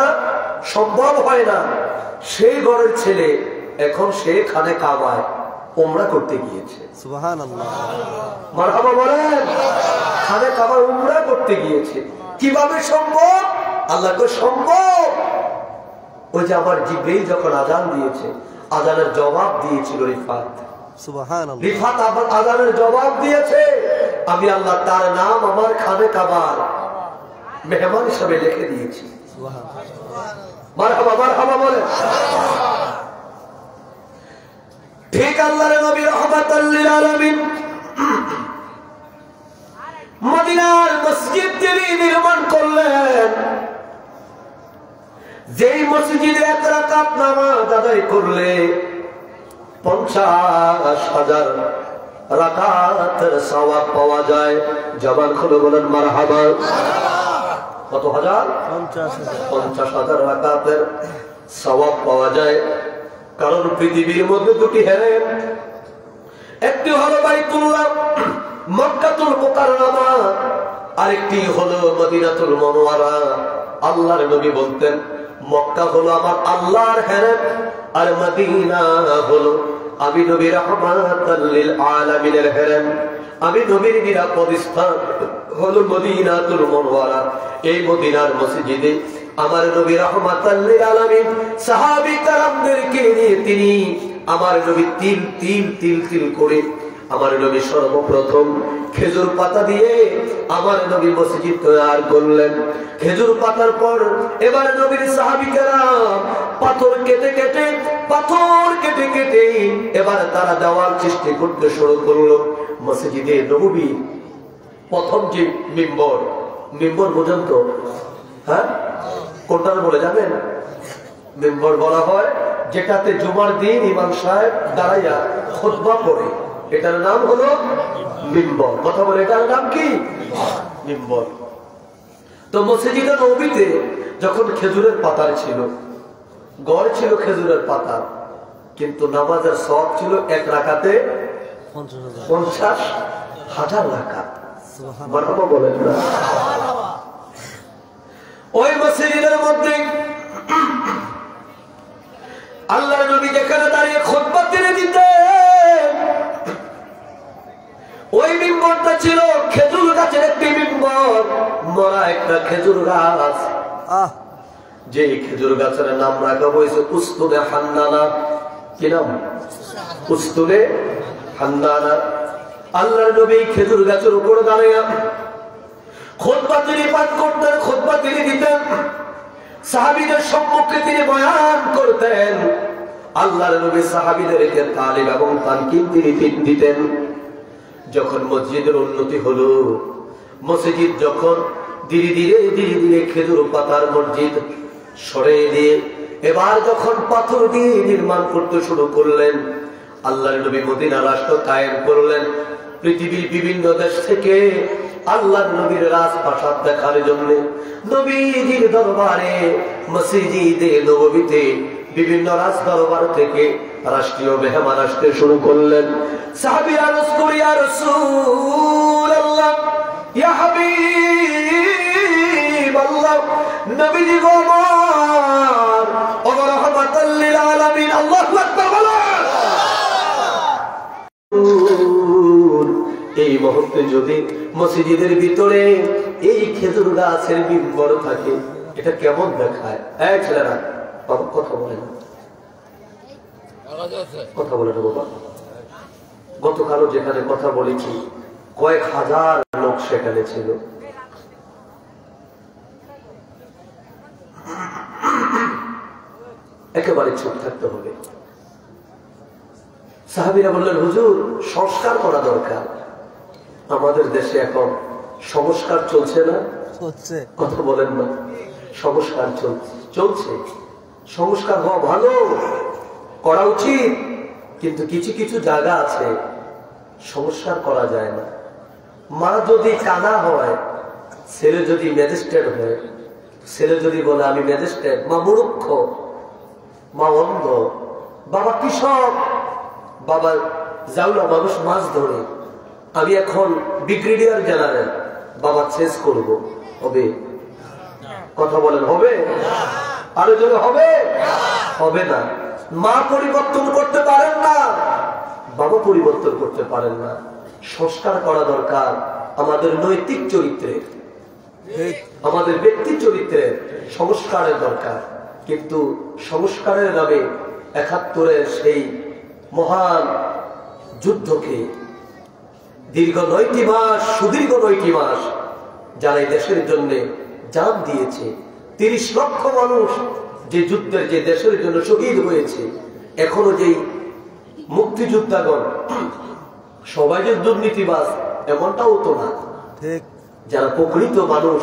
সম্ভব হয় না, সেই ঘরের ছেলে এখন সে খানে কাবায় উমরা করতে গিয়েছে। সুবহানাল্লাহ, মারহাবা বলেন। খানে কাবায় উমরা করতে গিয়েছে। কিভাবে সম্ভব? আল্লাহকে সম্ভব। ওই যে আমার জিবরাইল যখন আযান দিয়েছে, আযানের জবাব দিয়েছিল রিফাত। সুবহানাল্লাহ, রিফাত আবার আযানের জবাব দিয়েছে। আমি আল্লাহ তার নাম আমার খানে কাবার মেহমান হিসেবে লিখে দিয়েছি। মারহাবা মারহাবা বলেন। ঠিক আল্লাহর নবী রাহমাতাল লিল আলামিন মদিনার মসজিদ তিনি নির্মাণ করলেন। যেই মসজিদে এক রাকাত নামাজ আদায় করলে 50,000 রাকাতের সওয়াব পাওয়া যায়। জবান খুলে বলেন মারহাবা। কত হাজার? 50,000 রাকাতের সওয়াব পাওয়া যায়। কারণ পৃথিবীর মধ্যে দুটি হেরেম, একটি হলো বাইতুল্লাহ মক্কাতুল মুকাররমা, আরেকটি হলো মদিনাতুল মুনাওয়ারা। আল্লাহর নবী বলতেন মক্কা হলো আমার আল্লাহর হেরেম, আর মদিনা হলো আমি নবী রাহমাতাল লিল আলামিনের হেরেম। আমি নবীর নিরাপদ স্থান হলো মদিনাতুল মুনাওয়ারা। এই মদিনার মসজিদে আমার নবী রাহমাতাল লিল আলামিন সাহাবী کرامদেরকে নিয়ে তিনি আমার নবী তিল তিল তিল তিল করে আমার নবী সর্বপ্রথম খেজুর পাতা দিয়ে আমার নবী মসজিদ তৈরি করলেন। খেজুর পাতার পর এবার নবীর সাহাবী کرام পাথর কেটে কেটে এবার তারা দেওয়াল সৃষ্টি করতে শুরু করলো। মসজিদে নববী প্রথম যে মিম্বর বোঝেন তো? হ্যাঁ, কোনটা বলে জানেন? মিম্বর বলা হয় যেটাতে জুমার দিন ইমাম সাহেব দাঁড়াইয়া খুতবা পড়ে, এটার নাম হলো মিম্বর। কথা বলে এটার নাম কি? মিম্বর। তো মসজিদে নববীতে যখন খেজুরের পাতার ছিল, গড় ছিল খেজুরের পাতা, কিন্তু নামাজের সওয়াব ছিল এক রাকাতে 50,000 রাকাত। মারহাবা বলেন না? ওই মসজিদের মধ্যে আল্লাহর নবী যেখানে দাঁড়িয়ে খুতবা দিয়ে দিতেন, ওই মিম্বরটা ছিল খেজুর গাছের একটি মিম্বর, মরা একটা খেজুর গাছ। যে খেজুর গাছের নাম রাখা হয়েছে উস্তুনে হান্নানা। কি নাম? উস্তুনে হান্নানা। আল্লাহর নবী খেজুর গাছের উপরে দাঁড়িয়ে খুতবা তিনি পাঠ করতেন, খুতবা তিনি দিতেন, সাহাবীদের সম্মুখে তিনি বয়ান করতেন। আল্লাহর নবী সাহাবীদেরকে তালিম এবং তানকিন তিনি দিতেন। যখন মসজিদের উন্নতি হলো, মসজিদ যখন ধীরে ধীরে খেজুর পাতার মসজিদ সরে দিয়ে এবার যখন পাথর দিয়ে নির্মাণ করতে শুরু করলেন, আল্লাহর নবী মদিনা রাষ্ট্র কায়েম করলেন। পৃথিবীর বিভিন্ন দেশ থেকে আল্লাহর নবীর রাজপ্রাসাদ দেখার জন্য নবীজির দরবারে মসজিদে নববীতে বিভিন্ন রাজ দরবার থেকে রাষ্ট্রীয় মেহমান আসতে শুরু করলেন। সাহাবীরা আরজ করে ইয়া রাসূলুল্লাহ, ইয়া হাবিবাল্লাহ, নবীজি গো আমার ও রাহমাতাল লিল আলামিন। আল্লাহু আকবার বলেন। এই মুহূর্তে যদি মসজিদের ভিতরে এই খেজুর গাছের মিম্বর থাকে, এটা কেমন দেখায়? এক ছেলেরা বাবা কথা বলে না, কথা বলে না বাবা। গতকালও যেখানে কথা বলেছি কয়েক হাজার লোক সেখানে ছিল। একেবারে চুপ থাকতে হবে। সাহাবীরা বললেন, হুজুর সংস্কার করা দরকার। আমাদের দেশে এখন সংস্কার চলছে না? কথা বলেন না। সংস্কার চলছে। সংস্কার হওয়া ভালো, করা উচিত, কিন্তু কিছু কিছু জায়গা আছে সংস্কার করা যায় না। মা যদি কানা হয়, ছেলে যদি ম্যাজিস্ট্রেট হয়, ছেলে যদি বলে আমি ম্যাজিস্ট্রেট, মা মূর্খ, মা অন্ধ, বাবা কৃষক, বাবা জাউলা মানুষ মাছ ধরে, আমি এখন ব্রিগেডিয়ার জেনারেল, বাবা চেস করব, হবে? কথা বলেন হবে? আরো জোরে হবে? হবে না। মা পরিবর্তন করতে পারেন না, বাবা পরিবর্তন করতে পারেন না। সংস্কার করা দরকার আমাদের নৈতিক চরিত্রের, আমাদের ব্যক্তি চরিত্রের সংস্কারের দরকার। কিন্তু সংস্কারের নামে ৭১-এর সেই মহান যুদ্ধকে দীর্ঘ ৯টি মাস, সুদীর্ঘ ৯টি মাস যারা এই দেশের জন্য জান দিয়েছে, ৩০ লক্ষ মানুষ যে যুদ্ধের, যে দেশের জন্য শহীদ হয়েছে, এখনো যেই মুক্তিযোদ্ধাগণ সবাই যে দুর্নীতিবাজ এমনটাও তো না। যারা প্রকৃত মানুষ,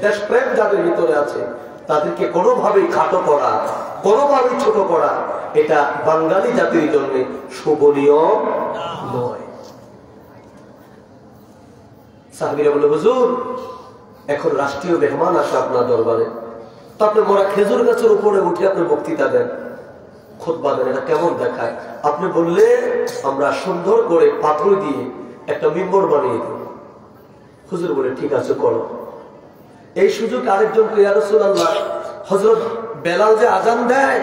দেশপ্রেম যাদের ভিতরে আছে, তাদেরকে কোনোভাবেই খাটো করা, কোনোভাবেই ছোট করা, এটা বাঙালি জাতির জন্য শোভনীয় নয়। সাহাবীরা বলে, হুজুর এখন রাষ্ট্রীয় মেহমান আসে আপনার দরবারে, তো আপনি মোরা খেজুর গাছের উপরে উঠে আপনি বক্তৃতা দেন, খুতবা দেন, এটা কেমন দেখায়? আপনি বললে আমরা সুন্দর করে পাথর দিয়ে একটা মিম্বর বানিয়ে দিই। হুজুর বলে, ঠিক আছে করো। এই সুযোগ আরেকজন, ইয়া রাসূলুল্লাহ, হযরত বেলাল যে আযান দেয়,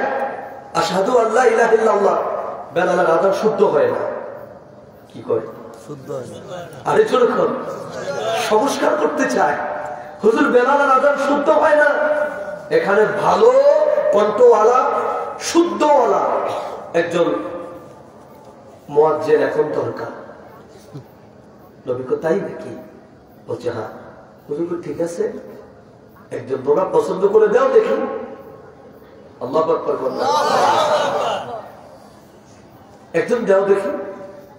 আশহাদু আল্লা ইলাহা ইল্লাল্লাহ, বেলালের আযান শুদ্ধ হয় না। কি করে? শুদ্ধ হয় না। আরেকজন সংস্কার করতে চায়, হুজুর বেলালের আযান শুদ্ধ হয় না। এখানে ভালো কণ্ঠওয়ালা, শুদ্ধওয়ালা একজন মুয়াজ্জিন এখন দরকার। নবী কো তাই নাকি? বলছে হ্যাঁ। হুজুর ঠিক আছে, একজন তোমরা পছন্দ করে দাও দেখি। আল্লাহু আকবার বললেন, একজন দাও দেখি।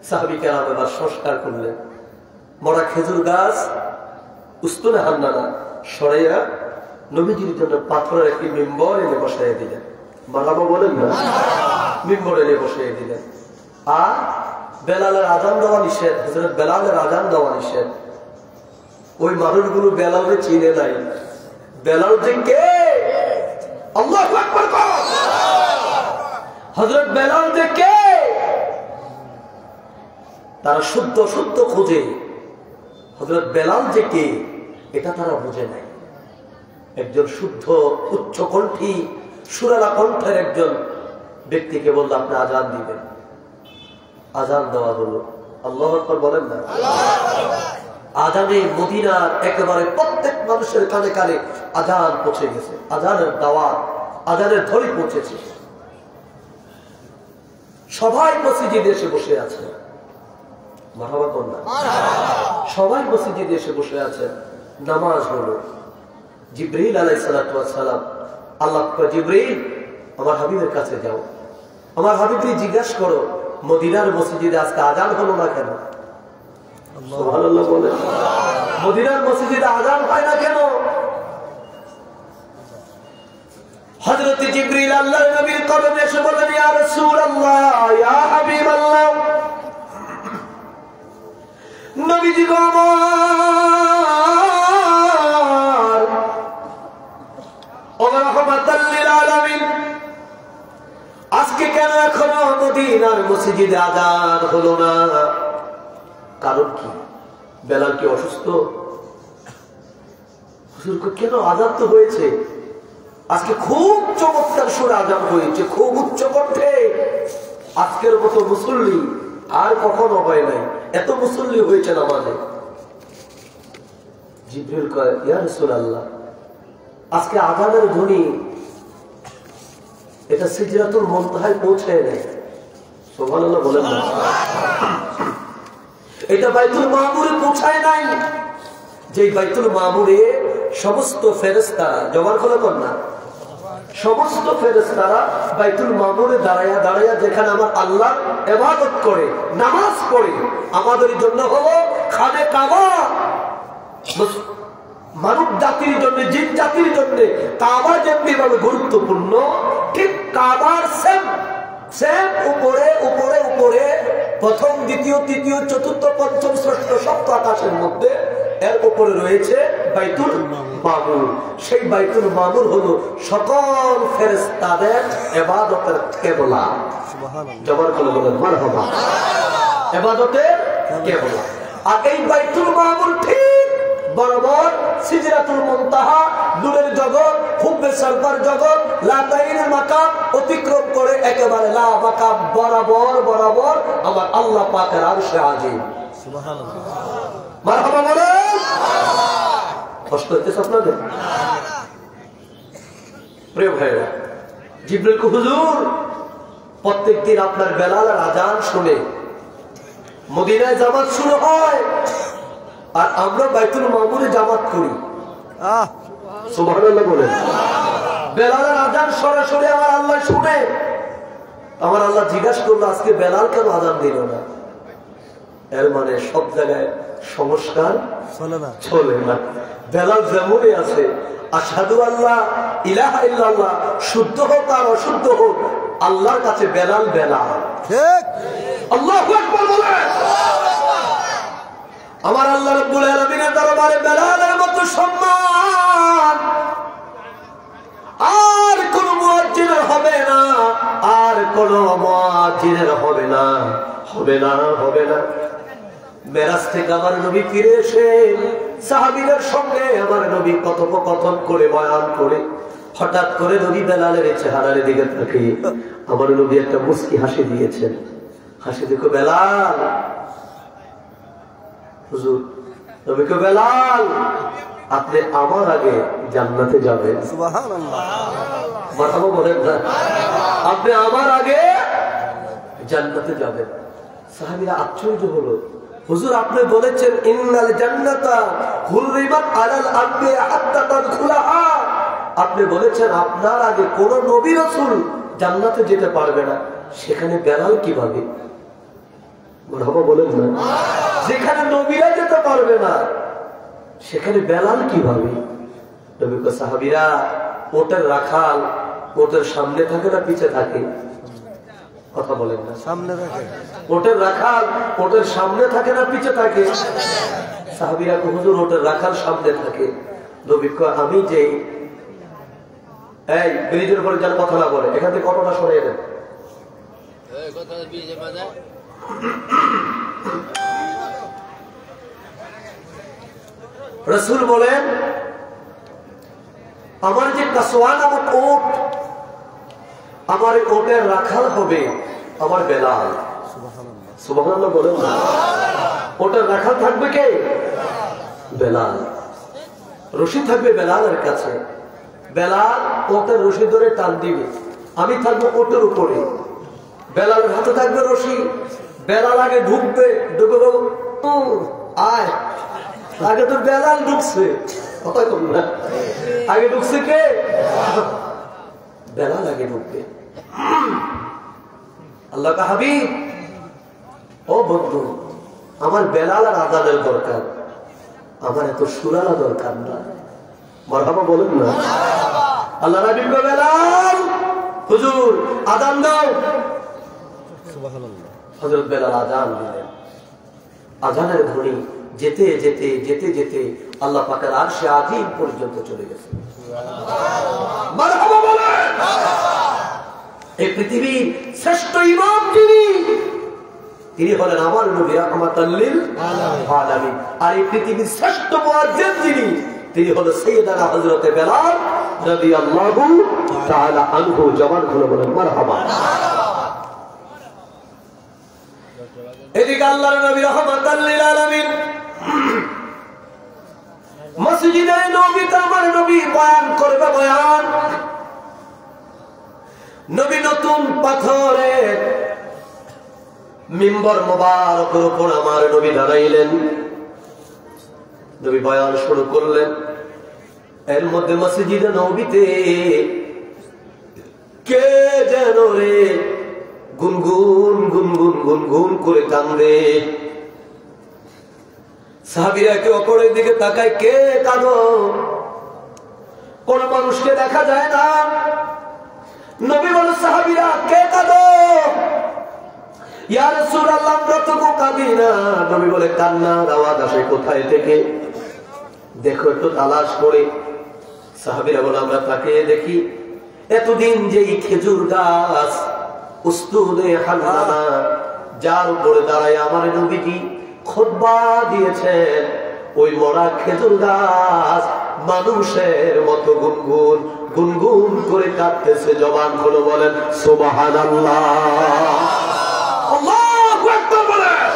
সাহাবী কেরাম এবার সংস্কার করলেন। মরা খেজুর গাছ উস্তুনে হান্নানা সরাইয়া নবীজির জন্য পাথরের একটি মিম্বর এনে বসাইয়া দিলেন। মারামা বলেন না? মিম্বর এনে বসাইয়া দিলেন। আর বেলালের আযান দেওয়া নিষেধ, হযরত বেলালের আযান দেওয়া নিষেধ। ওই মানুষগুলো বেলালকে চিনে নাই। বেলাল যে কে? আল্লাহু আকবার কর। হযরত বেলাল যে কে? তারা শুদ্ধ শুদ্ধ খোঁজে। হযরত বেলাল যে কে এটা তারা বুঝে নাই। একজন শুদ্ধ উচ্চকণ্ঠী সুরালা কণ্ঠের একজন ব্যক্তিকে বলল আপনি আযান দিবেন। আযান দেওয়া হলো। আল্লাহু আকবার বলেন না? আযানে মদিনার একেবারে প্রত্যেক মানুষের কানে কানে আযান পৌঁছে গেছে। আযানের দাওয়াত, আযানের ধ্বনি পৌঁছেছে। সবাই মসজিদে এসে বসে আছে। মারহাবা কোন না? সবাই মসজিদে এসে বসে আছেন। নামাজ হলো। জিবরিল আলাইহিস সালাতু ওয়াস সালাম, আল্লাহ কয় জিবরিল আমার হাবিবের কাছে যাও, আমার হাবিবকে জিজ্ঞাসা করো মদিনার মসজিদে আজকে আযান হলো না কেন? সুবহানাল্লাহ বলে। মদিনার মসজিদে আযান হয় না কেন? হযরত জিবরিল আল্লাহর নবীর কদমে এসে বললেন, ইয়া রাসূলুল্লাহ, ইয়া হাবিবাল্লাহ, নবীজি গো আমার, ও রাহমাতাল লিল আলামিন, আজকে কেন এখনো মদিনার মসজিদে আযান হলো না? কারণ কি? বেলাল কি অসুস্থ? হুজুর কেন? আযান তো হয়েছে, আজকে খুব চমৎকার সুরে আযান হয়েছে, খুব উচ্চ কণ্ঠে। আজকের মতো মুসল্লি আর কখনো হয় নাই, এত মুসল্লি হয়েছে নামাজে। জিবরিল কয়, ইয়া রাসূলুল্লাহ, আজকে আযানের ধ্বনি এটা সিদরাতুল মুনতাহায় পৌঁছে নেয়। সুবহানাল্লাহ বলেন না। এটা বাইতুল মামুরে পৌঁছায় নাই, যে বাইতুল মামুরে সমস্ত ফেরেশতারা জবান খোলা কর না, সমস্ত ফেরেশতারা বাইতুল মামুরে দাঁড়ায়া দাঁড়ায়া যেখানে আমার আল্লাহ ইবাদত করে নামাজ পড়ে, আমাদের জন্য হলো খানে কাবা। মানব জাতির জন্য, জিন জাতির জন্য কাবা যেমনি ভাবে গুরুত্বপূর্ণ, ঠিক কাবার সেম উপরে উপরে উপরে প্রথম দ্বিতীয় তৃতীয় চতুর্থ পঞ্চম ষষ্ঠ সপ্ত আকাশের মধ্যে এর উপরে রয়েছে বাইতুল মামুর। সেই বাইতুল মামুর হলো সকল ফেরেশতাদের ইবাদতের কিবলা। জবর করে বলেন মারহাবা, ইবাদতের কিবলা। আর এই বাইতুল মামুর ঠিক বরাবর সিদরাতুল মুনতাহা, নূরের জগৎ, হুব্বে সরকার জগৎ, লাতাইনের মাকাম অতিক্রম করে একেবারে লা মাকাম বরাবর বরাবর আমার আল্লাহ পাকের আরশে আজিম। সুবহানাল্লাহ, মারহাবা বলেন। কষ্ট হচ্ছে আপনাদের? প্রিয় ভাইরা, জিবরিল কো হুজুর প্রত্যেকদিন আপনার বেলালের আযান শুনে মদিনায় জামাত শুরু হয়, আর আমরা বাইতুল মামুরে জামাত করি। সুবহানাল্লাহ বলেন। বেলালের আযান সরাসরি আমার আল্লাহ শুনে, আমার আল্লাহ জিজ্ঞাসা করলো আজকে বেলাল কেন আযান দিল না? এর মানে সব জায়গায় সংস্কার চলে না। বেলাল যেমনই আছে, আশহাদু আল্লাহ ইলাহা ইল্লাল্লাহ, শুদ্ধ হোক আর অশুদ্ধ হোক, আল্লাহর কাছে বেলাল বেলাল। ঠিক। আল্লাহু আকবার বলেন। আমার আল্লাহ রাব্বুল আলামিনের দরবারে বেলালের মতো সম্মান আর কোন মুয়াজ্জিনের হবে না, আর কোন মুয়াজ্জিনের হবে না, হবে না, হবে না। মেরাজ থেকে আমার নবী ফিরে এসে সাহাবীদের সঙ্গে আমার নবী কথোপকথন করে বয়ান করে হঠাৎ করে নবী বেলালের চেহারার দিকে তাকিয়ে আমার নবী একটা মুস্কি হাসি দিয়েছেন। হাসি দেখো বেলাল, হুজুর নবীকে বেলাল আপনি আমার আগে জান্নাতে যাবেন। সুবহানাল্লাহ, মারহাবা বলেন না। আপনি আমার আগে জান্নাতে যাবেন। সাহাবীরা আশ্চর্য হলো, হুজুর আপনি বলেছেন ইন্নাল জান্নাতা হুররিমাত আলাল আনবিয়া হাত্তা তাদখুলাহা, আপনি বলেছেন আপনার আগে কোন নবী রাসূল জান্নাতে যেতে পারবে না, সেখানে বেলাল কিভাবে? মারহাবা বলেন না। যেখানে নবীরা যেতে পারবে না সেখানে বেলাল কিভাবে? নবী কো সাহাবীরা ওটের রাখাল ওটের সামনে থাকে না পিছে থাকে? কথা বলেন না। সামনে থাকে। ওটের রাখাল ওটের সামনে থাকে না পিছে থাকে? সাহাবীরা কো হুজুর ওটের রাখাল সামনে থাকে। নবী কো আমি যে এই ব্রিজের উপরে যার কথা না বলে এখান থেকে কতটা সরিয়ে দেন। এই কথা ব্রিজে বাজা। রাসূল বলেন আমার যে কাসওয়া নামক ওট, আমার ওটের রাখাল হবে আমার বেলাল। সুবহানাল্লাহ, সুবহানাল্লাহ বলেন না। ওটের রাখাল থাকবে কে? বেলাল। রশি থাকবে বেলালের কাছে, বেলাল ওটের রশি ধরে টান দিবে, আমি থাকবো ওটের উপরে, বেলালের হাতে থাকবে রশি। বেলাল আগে ঢুকবে, ঢুকে আয়, আগে তো বেলাল ঢুকছে, আগে ঢুকছে কে? বেলাল আগে ঢুকবে। আল্লাহ কা হাবিব, ও বন্ধু আমার বেলাল আর আযানের দরকার, আমার এত সুরালা দরকার না। মারহাবা বলেন না। আল্লাহ নবী কো বেলাল হুজুর আযান দাও। সুবহানাল্লাহ। হযরত বেলাল আযান দিলেন। আযানের ধ্বনি যেতে যেতে যেতে যেতে আল্লাহ পাকের আরশে আজিম পর্যন্ত চলে গেছে। মারহাবা বলেন। এই পৃথিবীর শ্রেষ্ঠ ইমাম তিনি হলেন আমার নবী রাহমাতাল লিল আলামিন। আর এই পৃথিবীর শ্রেষ্ঠ মুয়াজ্জিন তিনি হলেন সাইয়েদনা হযরত বেলাল রাদিয়াল্লাহু তাআলা আনহু। জবান খুলে বলেন মারহাবা। এদিকে আল্লাহর নবী রাহমাতাল লিল আলামিন মসজিদে নববীতে আমার নবী বয়ান করবে বয়ান। নবী নতুন পাথরে মিম্বর মোবারকের উপর আমার নবী দাঁড়াইলেন। নবী বয়ান শুরু করলেন। এর মধ্যে মসজিদে নবীতে কে যেন রে গুনগুন গুনগুন গুনগুন করে কান্দে। সাহাবীরা একে অপরের দিকে তাকায়, কে কাঁদো? কোন মানুষকে দেখা যায় না। নবী বলে, সাহাবীরা কে কাঁদো? ইয়া রাসূলুল্লাহ, আমরা তো কাঁদি না। নবী বলে, কান্নার আওয়াজ আসে কোথায় থেকে? দেখো একটু তালাশ করে। সাহাবীরা বলে, আমরা তাকিয়ে দেখি, এতদিন যে খেজুর গাছ উস্তুদে হান্নানা, যার উপরে দাঁড়ায় আমার নবীজি খুতবা দিয়েছেন, ওই মরা খেজুর গাছ মানুষের মতো গুনগুন গুনগুন করে কাঁদতেছে। জবান খুলে বলেন সুবহানাল্লাহ। আল্লাহু আকবার বলেন।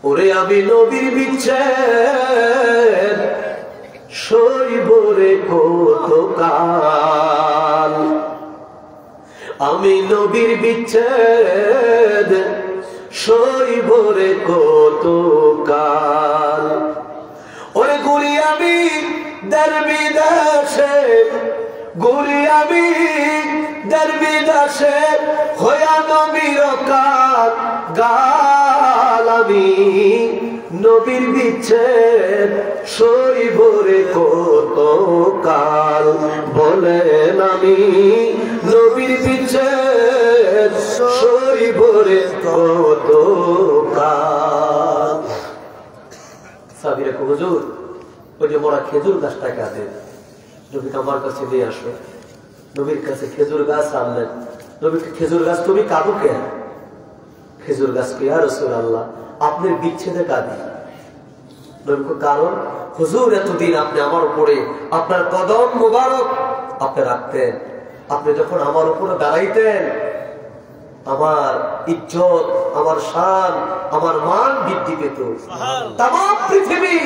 ওরে আমি নবীর বিচ্ছেদ সইব রে কতকাল, আমি নবীর বিচ্ছেদ সইব রে কতকাল। ওরে গুলি আমি দরবি দাসে, গুলি আমি দরবি দাসে, হইয়া নবীর কাল গাল, আমি নবীর বিচ্ছেদ সইব রে কতকাল। বলেন আমি নবীর বিচ্ছেদ সইব রে কতকাল। সাহাবীরা কো, হুজুর ওই যে মোরা খেজুর গাছটা কাঁদে, নবীকে আমার কাছে নিয়ে আসো। নবীর কাছে খেজুর গাছ আনলেন। নবীকে, খেজুর গাছ তুমি কাঁদো কেন? খেজুর গাছকে, ইয়া রাসূলুল্লাহ আপনার বিচ্ছেদে কাঁদি। নবীকে, কারণ হুজুর এতদিন আপনি আমার উপরে আপনার কদম মোবারক আপনি রাখতেন। আপনি যখন আমার উপরে দাঁড়াইতেন, আমার ইজ্জত, আমার শান, আমার মান বৃদ্ধি পেত। তামাম পৃথিবী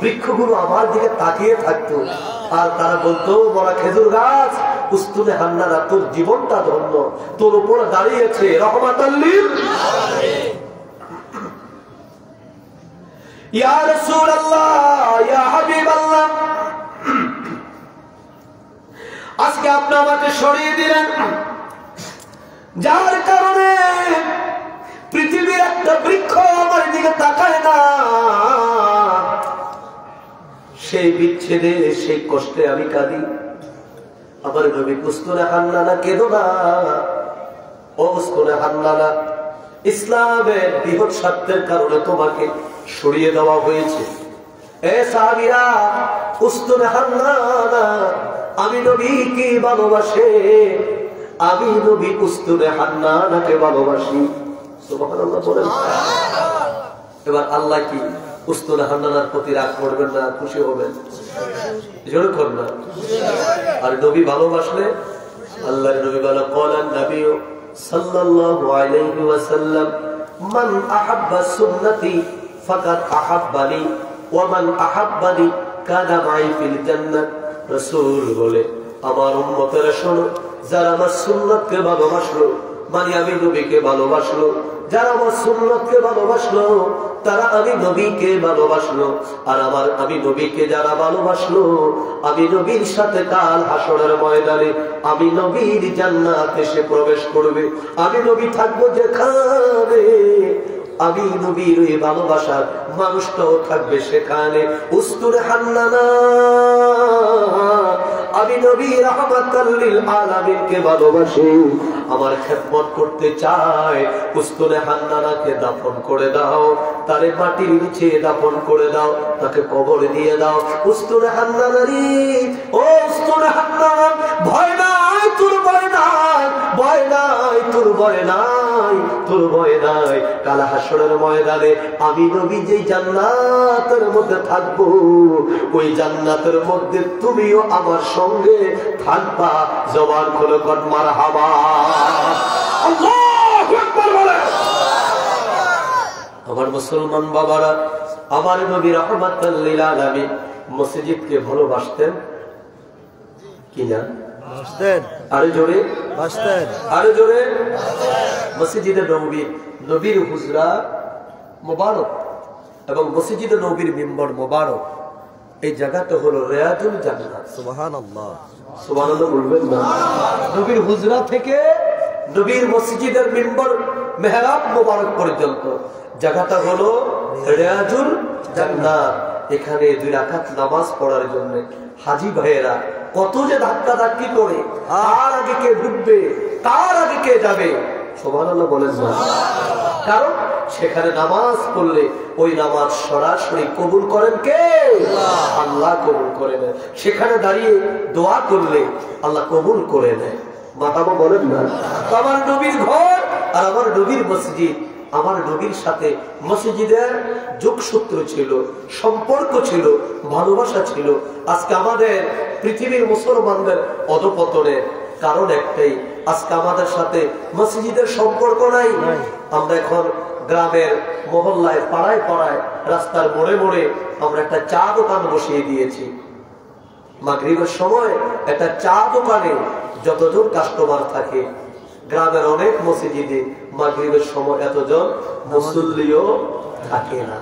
বৃক্ষগুলো আমার দিকে তাকিয়ে থাকতো, আর তারা বলতো, বড় খেজুর গাছ উস্তুনে হান্নানা, তোর জীবনটা ধন্য, তোর উপরে দাঁড়িয়েছে রহমাতাল লিল আলামিন। ইয়া রাসূলুল্লাহ, ইয়া হাবিবাল্লাহ, আজকে আপনি আমাকে সরিয়ে দিলেন, যার কারণে পৃথিবীর একটা বৃক্ষ আমার দিকে তাকায় না। সেই বিচ্ছেদে, সেই কষ্টে আমি কাঁদি। আমার নবী উস্তুনে হান্নানা, কেঁদো না ও উস্তুনে হান্নানা, ইসলামের বৃহৎ স্বার্থের কারণে তোমাকে সরিয়ে দেওয়া হয়েছে। এ সাহাবীরা, উস্তুনে হান্নানা আমি নবীকে ভালোবাসে, আমি নবী উস্তুনে হান্নানাকে ভালোবাসি। সুবহানাল্লাহ বলেন। এবার আল্লাহ কি উস্তুনে হান্নানার প্রতি রাগ করবেন না, খুশি হবেন? জোরে করবেন না। আর নবী ভালোবাসলে আল্লাহর নবী বলে, ক্বালান নবী সাল্লাল্লাহু আলাইহি ওয়াসাল্লাম, মান আহাব্বা সুন্নতি ফাকাদ আহাব্বানি ওয়া মান আহাব্বানি কানা মাই ফিল জান্নাহ। রাসূল বলে, আমার উম্মতেরা শোনো, যারা আমার সুন্নতকে ভালোবাসলো, মানে আমি নবীকে ভালোবাসলো, যারা আমার সুন্নতকে ভালোবাসলো, তারা আমি নবীকে ভালোবাসলো। আর আমি নবীকে যারা ভালোবাসলো, আমি নবীর সাথে কাল হাসরের ময়দানে আমি নবীর জান্নাতে সে প্রবেশ করবে। আমি নবী থাকবো যেখানে, আমি নবীর ওই ভালোবাসার মানুষটাও থাকবে সেখানে। উস্তুনে হান্নানা, আমি নবী রাহমাতাল লিল আলামিনকে ভালোবাসি, আমার খেদমত করতে চাই। উস্তুনে হান্নানাকে দাফন করে দাও, তারে মাটির নিচে দাফন করে দাও, তাকে কবরে দিয়ে দাও। উস্তুনে হান্নানা রে, ও উস্তুনে হান্নানা, ভয় নাই তোর, ভয় নাই, ভয় নাই তোর, ভয় নাই তোর, ভয় নাই। কাল হাসরের ময়দানে আমি নবী যেই জান্নাতের মধ্যে থাকবো, ওই জান্নাতের মধ্যে তুমিও আমার সঙ্গে থাকবা। জবান খুলে কর মারহাবা। আল্লাহু আকবার বলে। আমার মুসলমান বাবারা, আমার নবী রাহমাতাল লিল আলামিন মসজিদকে ভালোবাসতেন কিনা? আরে জোরে। আরো জোরে মসজিদে নববী, নবীর হুজরা মোবারক এবং মসজিদে নবীর মিম্বর মোবারক, এই জায়গাটা হলো রিয়াজুল জান্নাত। সুবহানাল্লাহ, সুবহানাল্লাহ বলবেন না? নবীর হুজরা থেকে নবীর মসজিদের মিম্বর মেহরাব মোবারক পর্যন্ত জায়গাটা হলো রিয়াজুল জান্নাত। এখানে 2 রাকাত নামাজ পড়ার জন্য হাজী ভাইয়েরা কত যে ধাক্কা ধাক্কি করে, কার আগে কে ঢুকবে, কার আগে কে যাবে, সুবহানাল্লাহ বলেন না? কারণ সেখানে নামাজ পড়লে ওই নামাজ সরাসরি কবুল করেন কে? আল্লাহ কবুল করে নেয়। সেখানে দাঁড়িয়ে দোয়া করলে আল্লাহ কবুল করে নেয়। মাতামা বলেন না? আমার নবীর ঘর আর আমার নবীর মসজিদ, আমার নবীর সাথে মসজিদের যোগসূত্র ছিল, সম্পর্ক ছিল, ভালোবাসা ছিল। আজকে আমাদের পৃথিবীর মুসলমানদের অধপতনের কারণ একটাই, আজকে আমাদের সাথে মসজিদের সম্পর্ক নাই। আমরা এখন গ্রামের মহল্লায়, পাড়ায় পাড়ায়, রাস্তার মোড়ে মোড়ে আমরা একটা চা দোকান বসিয়ে দিয়েছি। মাগরিবের সময় একটা চা দোকানে যতজন কাস্টমার থাকে, গ্রামের অনেক মসজিদে মাগরিবের সময় এতজন মুসল্লিও থাকে না,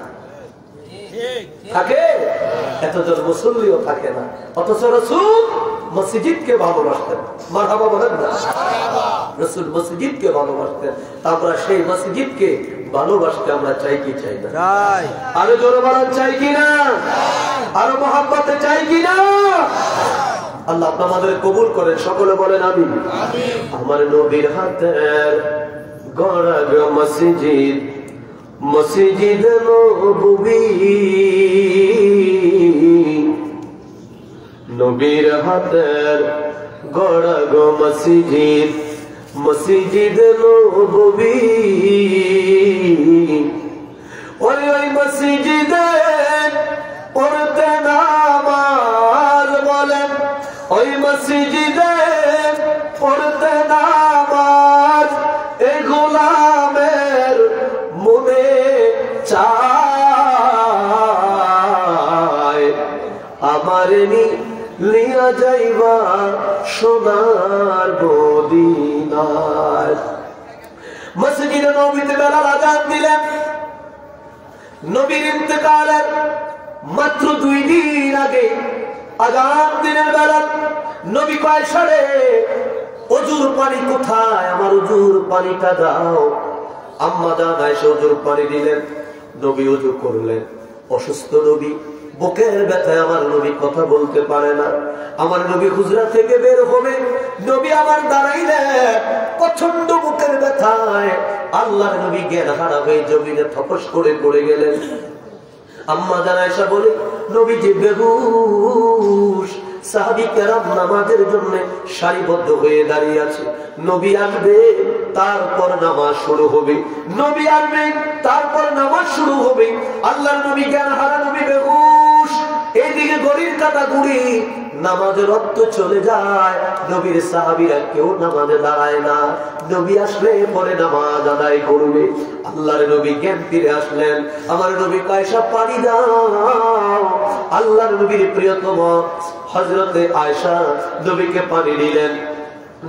থাকে এতজন মুসল্লিও থাকে না। অথচ রাসূল মসজিদকে ভালোবাসতেন। মারহাবা বলেন না? রাসূল মসজিদকে ভালোবাসতেন। আমরা সেই মসজিদকে ভালোবাসতে আমরা চাই কি চাই না? চাই। আরো জোরে বলেন, চাই কি না? আরো মহব্বতে চাই কি না? আল্লাহ আমাদের কবুল করেন, সকলে বলেন আমিন। আমার নবীর হাতের গড়া মসজিদ, মসজিদ নববী, নবীর হাতের গড়া মসজিদ, মসজিদ নববী। ওই মসজিদে পড়তে নামাজ বলেন, ওই মসজিদে পড়তে নামাজ, এই গোলামের মনে চায় আমার লিয়া যাইবা সোনার মদিনায়। মসজিদে নববীতে বেলাল আযান দিলেন। নবীর ইন্তেকালের মাত্র 2 দিন আগে আযান দিনের বেলাল নবী কয় সারে, ওযুর পানি কোথায়, আমার ওযুর পানিটা দাও। আম্মা জান আয়েশা ওযুর পানি দিলেন, নবী ওযু করলেন। অসুস্থ নবী, বুকের ব্যথায় আমার নবী কথা বলতে পারে না। আমার নবী হুজরা থেকে বের হবে, নবী আমার দাঁড়াইলেন, প্রচন্ড বুকের ব্যথায় আল্লাহর নবী জ্ঞান হারা হয়ে জমিনে থপস করে পড়ে গেলেন। আম্মা জান আয়েশা বলে, নবী যে বেহুশ। সাহাবী কেরাম নামাজের জন্য সারিবদ্ধ হয়ে দাঁড়িয়ে আছে। নবী আসবে, তারপর নামাজ শুরু হবে। নবী আসবে, তারপর নামাজ শুরু হবে। আল্লাহর নবী জ্ঞান হারা, নবী বেহুশ। এইদিকে ঘড়ির কাঁটা ঘুরি, নামাজের রক্ত চলে যায়। নবীর সাহাবীরা কেউ নামাজে দাঁড়ায় না। নবী আসলে পরে নামাজ আদায় করবে। আল্লাহর নবী জ্ঞান ফিরে আসলেন। আমার নবী আয়েশা পানি দাও। আল্লাহর নবীর প্রিয়তম হযরতে আয়েশা নবীকে পানি দিলেন।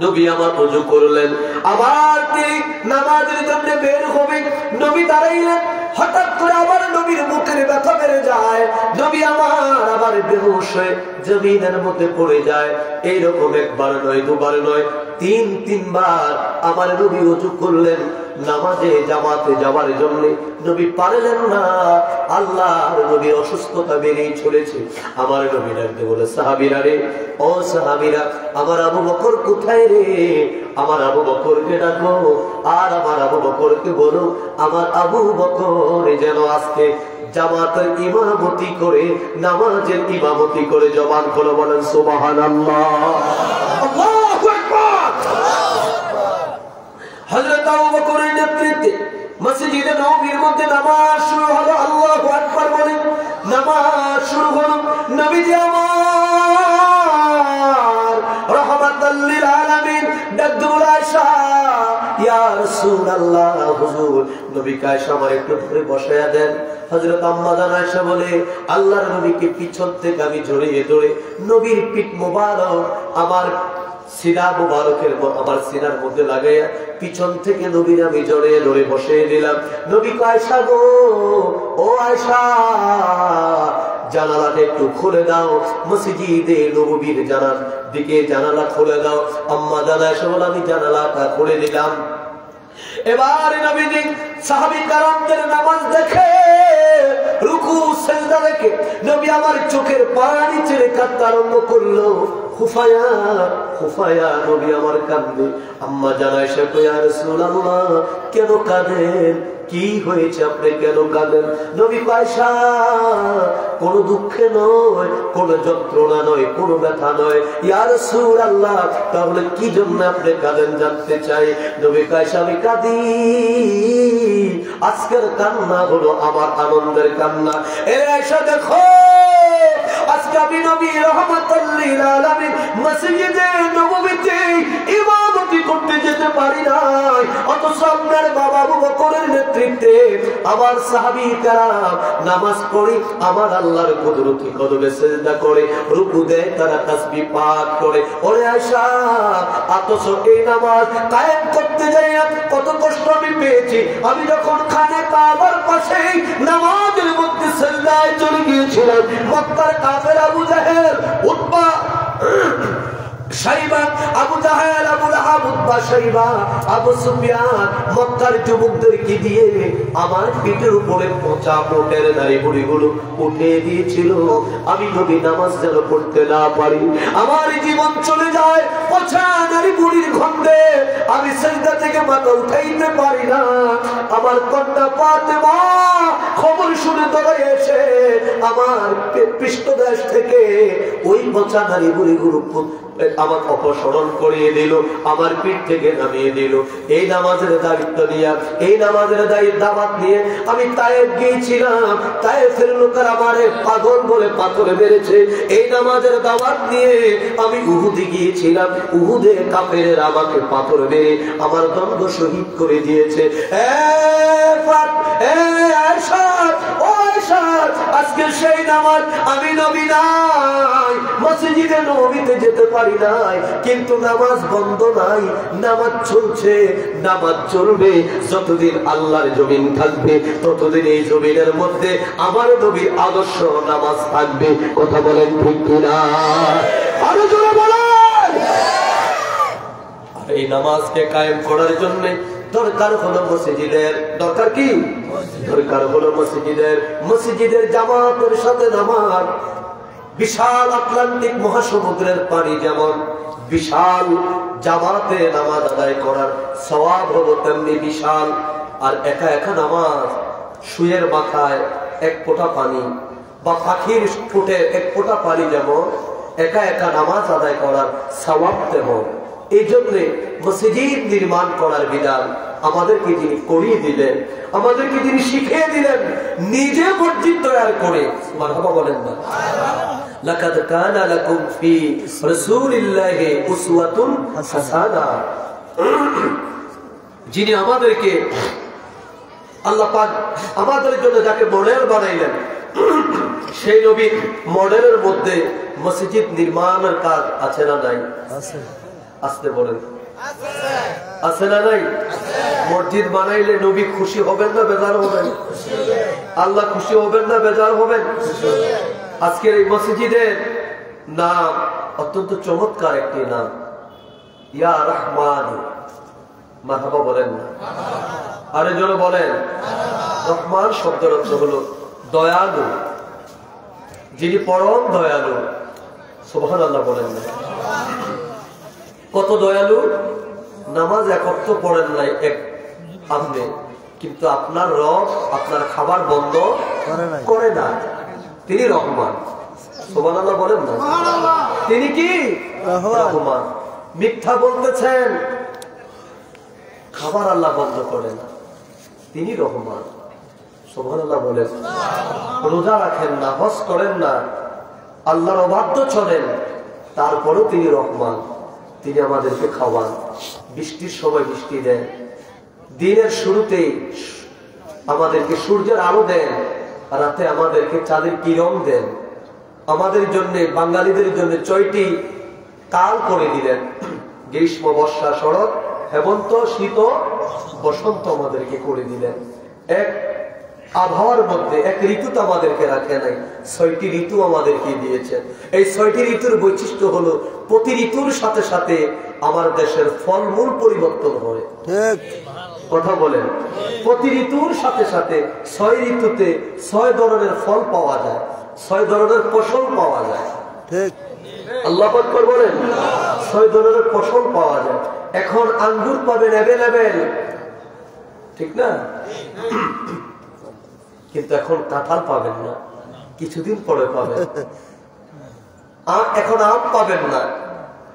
নবী আমার ওযু করলেন, আবার তিনি নামাজের জন্য বের হবে। নবী দাঁড়াইলেন, হঠাৎ করে আবার নবীর বুকের ব্যথা বেড়ে যায়। নবী আমার আবার বেহুশ হয়ে জমিনের মধ্যে পড়ে যায়। এইরকম একবার নয়, দুবার নয়, 3বার আমার নবী ওযু করলেন। নামাজে জামাতে যাওয়ার জন্য নবী পারলেন না। আল্লাহর নবী অসুস্থতা বেড়েই চলেছে। আমার নবী ডাকতে বলে, সাহাবীরা রে, ও সাহাবীরা, আমার আবু বকর কোথায় রে? আমার আবু বকরকে ডাকো, আর আমার আবু বকরকে বলো, আমার আবু বকর যেন আজকে জামাতের ইমামতি করে, নামাজের ইমামতি করে। জবান খুলে বলেন সুবহানাল্লাহ, আল্লাহু আকবার। হযরত আবু বকরের নেতৃত্বে মসজিদে নববীর মধ্যে নামাজ শুরু হলো। আল্লাহু আকবার বলে নামাজ শুরু হলো। নবীজি আমার রাহমাতাল লিল আলামিন ডাকদুল আয়েশা, ইয়া রাসূলুল্লাহ, হুজুর নবী আয়েশা আমার একটু ধরে বসায়া দেন। হযরত আম্মা জান আয়েশা বলে, আল্লাহর নবীকে পিছন থেকে আমি জড়িয়ে ধরে নবীর পিঠ মোবারক আমার সিনা মুবারকের আমার সিনার মধ্যে লাগাইয়া পিছন থেকে নবীর আমি জড়িয়ে ধরে বসিয়ে দিলাম। নবী আয়েশা গো, ও আয়েশা, জানালাটা একটু খুলে দাও, মসজিদে নববীর জানালার দিকে জানালা খুলে দাও। আম্মা জানায় বল আমি জানালাটা খুলে দিলাম। এবার নবীজি সাহাবী কারামদের নামাজ দেখে, রুকু সিজদা দেখে নবী আমার চোখের পানি ছেড়ে কাঁদতে আরম্ভ করলো। খুফায়া খুফায়া নবী আমার কাঁদে। আম্মা জানায় সে ইয়া রাসূলুল্লাহ, কেন কাঁদেন? কি হয়েছে, আপনি কেন কাঁদেন? নবী আয়েশা, কোন দুঃখে নয়, কোন যন্ত্রণা নয়, কোন ব্যথা নয়। ইয়া রাসূলুল্লাহ, তাহলে কি জন্য আপনি কাঁদেন জানতে চাই। নবী আয়েশা, আমি কাঁদি, আজকের কান্না হলো আমার আনন্দের কান্না। এ আয়েশা দেখো, আজকে আমি নবী রাহমাতুল লিল আলামিন মসজিদে নববীতে ইমামতি করতে যেতে পারি নাই, অথচ আপনার বাবা আবু বকরের নেতৃত্বে আমার সাহাবীরা নামাজ পড়ে আমার আল্লাহর কুদরতি কদমে সিজদা করে, রুকু দেয়, তারা তাসবিহ পাঠ করে। ওরে আয়েশা, অথচ এই নামাজ কায়েম করতে যাইয়া কত কষ্ট আমি পেয়েছি। আমি যখন খানে কাবার পাশে নামাজের মধ্যে সিজদায় চলে গিয়েছিলাম, মক্কার কাফের আবু জাহেল, উতবা, শাইবা, আবু জাহেল, আবু লাহাব, উতবা, শাইবা, আবু সুফিয়ান মক্কার যুবকদেরকে দিয়ে আমার পিঠের উপরে পচা মোটের নারী বুড়িগুলো উঠিয়ে দিয়েছিল। আমি নবী নামাজ যেন পড়তে না পারি, আমার জীবন চলে যায় পচা নারী বুড়ির গন্ধে, আমি সিজদা থেকে মাথা উঠাইতে পারি না। আমার কন্যা ফাতেমা খবর শুনে দৌড়ে এসে আমার পৃষ্ঠদেশ থেকে ওই পচা নারী বুড়িগুলো আমার অপসরণ করিয়ে দিল, আমার পিঠ থেকে নামিয়ে দিল। এই নামাজের দায়িত্ব নিয়ে, এই নামাজের দাওয়াত নিয়ে আমি তায়েফ গিয়েছিলাম। তায়েফের লোকেরা আমারে পাগল বলে পাথরে মেরেছে। এই নামাজের দাওয়াত নিয়ে আমি উহুদে গিয়েছিলাম। উহুদে কাফেরেরা আমাকে পাথর মেরে আমার দণ্ড শহীদ করে দিয়েছে। আজকে সেই নামাজ আমি নবী নাই, মসজিদে নবীতে যেতে পারি নাই, কিন্তু নামাজ বন্ধ নাই, নামাজ চলছে, নামাজ চলবে। যতদিন আল্লাহর জমিন থাকবে ততদিন এই জমিনের মধ্যে আমার নবীর আদর্শ নামাজ থাকবে। কথা বলেন ঠিক কিনা? আরো জোরে বলেন। আর এই নামাজকে কায়েম করার জন্য দরকার হলো মসজিদের, দরকার কি? দরকার হলো মসজিদের। মসজিদের জামাতের সাথে নামাজ, বিশাল আটলান্টিক মহাসমুদ্রের পানি যেমন বিশাল, জামাতে নামাজ আদায় করার সওয়াব হলো তেমনি বিশাল। আর একা একা নামাজ, শুয়ের মাথায় এক ফোঁটা পানি বা পাখির ঠোঁটে এক ফোঁটা পানি যেমন, একা একা নামাজ আদায় করার সওয়াব তেমন। এই জন্য মসজিদ নির্মাণ করার বিধান আমাদেরকে যিনি করিয়ে দিলেন, আমাদেরকে যিনি শিখিয়ে দিলেন, নিজে মসজিদ তৈরি করে, মারহাবা বলেন না? লাকাদ কানা লাকুম ফি রাসূলিল্লাহি উসওয়াতুন হাসানাহ। যিনি আমাদেরকে, আল্লাহ পাক আমাদের জন্য যাকে মডেল বানাইলেন, সেই নবীর মডেলের মধ্যে মসজিদ নির্মাণের কাজ আছে না নাই? আছে। আসতে বলেন, আছে না নাই? মসজিদ বানাইলে নবী খুশি হবেন না বেজার হবেন? আল্লাহ খুশি হবেন না বেজার হবেন? আজকের এই মসজিদের নাম অত্যন্ত চমৎকার একটি নাম, ইয়া রহমান। মারহাবা বলেন না? আরে জোরে বলেন। রহমান শব্দের অর্থ হলো দয়ালু, যিনি পরম দয়ালু। সুবহানাল্লাহ বলেন না? কত দয়ালু! নামাজ এক ওয়াক্ত পড়েন নাই এক আপনি, কিন্তু আপনার রব আপনার খাবার বন্ধ করে না। তিনি রহমান। সুবহানাল্লাহ বলেন না? তিনি কি? রহমান। মিথ্যা বলতেছেন, খাবার আল্লাহ বন্ধ করে না, তিনি রহমান। সুবহানাল্লাহ বলেন। রোজা রাখেন না, হজ করেন না, আল্লাহর অবাধ্য চলেন, তারপরেও তিনি রহমান। তিনি আমাদেরকে খাওয়ান, বৃষ্টির সময় বৃষ্টি দেন, দিনের শুরুতে আমাদেরকে সূর্যের আলো দেন, রাতে আমাদেরকে চাঁদের কিরণ দেন। আমাদের জন্য, বাঙালিদের জন্য 6টি কাল করে দিলেন। গ্রীষ্ম, বর্ষা, শরৎ, হেমন্ত, শীত, বসন্ত আমাদেরকে করে দিলেন। এক আবহাওয়ার মধ্যে এক ঋতুতে আমাদেরকে রাখে নাই, 6টি ঋতু আমাদেরকে দিয়েছেন। এই 6টি ঋতুর বৈশিষ্ট্য হলো প্রতি ঋতুর সাথে সাথে আমার দেশের ফলমূল পরিবর্তন হয়। কথা বলেন, প্রতি ঋতুর সাথে সাথে 6 ঋতুতে 6 ধরনের ফল পাওয়া যায়, 6 ধরনের ফসল পাওয়া যায়। আল্লাহু আকবার বলেন, 6 ধরনের ফসল পাওয়া যায়। এখন আঙ্গুর পাবেন অ্যাভেলেবেল, ঠিক না? কিন্তু এখন কাঁঠাল পাবেন না, কিছুদিন পরে পাবেন। এখন আম পাবেন না,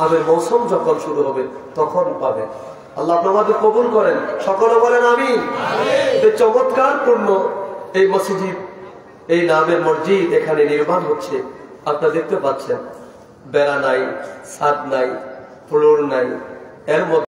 আমের মৌসুম যখন শুরু হবে তখন পাবেন। আল্লাহ আপনাদের কবুল করেন, সকলে বলেন আমিন। চমৎকার পূর্ণ এই মসজিদ, এই নামের মসজিদ এখানে নির্মাণ হচ্ছে। আপনারা দেখতে পাচ্ছেন, বেড়া নাই, ছাদ নাই, ফ্লোর নাই, এর মধ্যে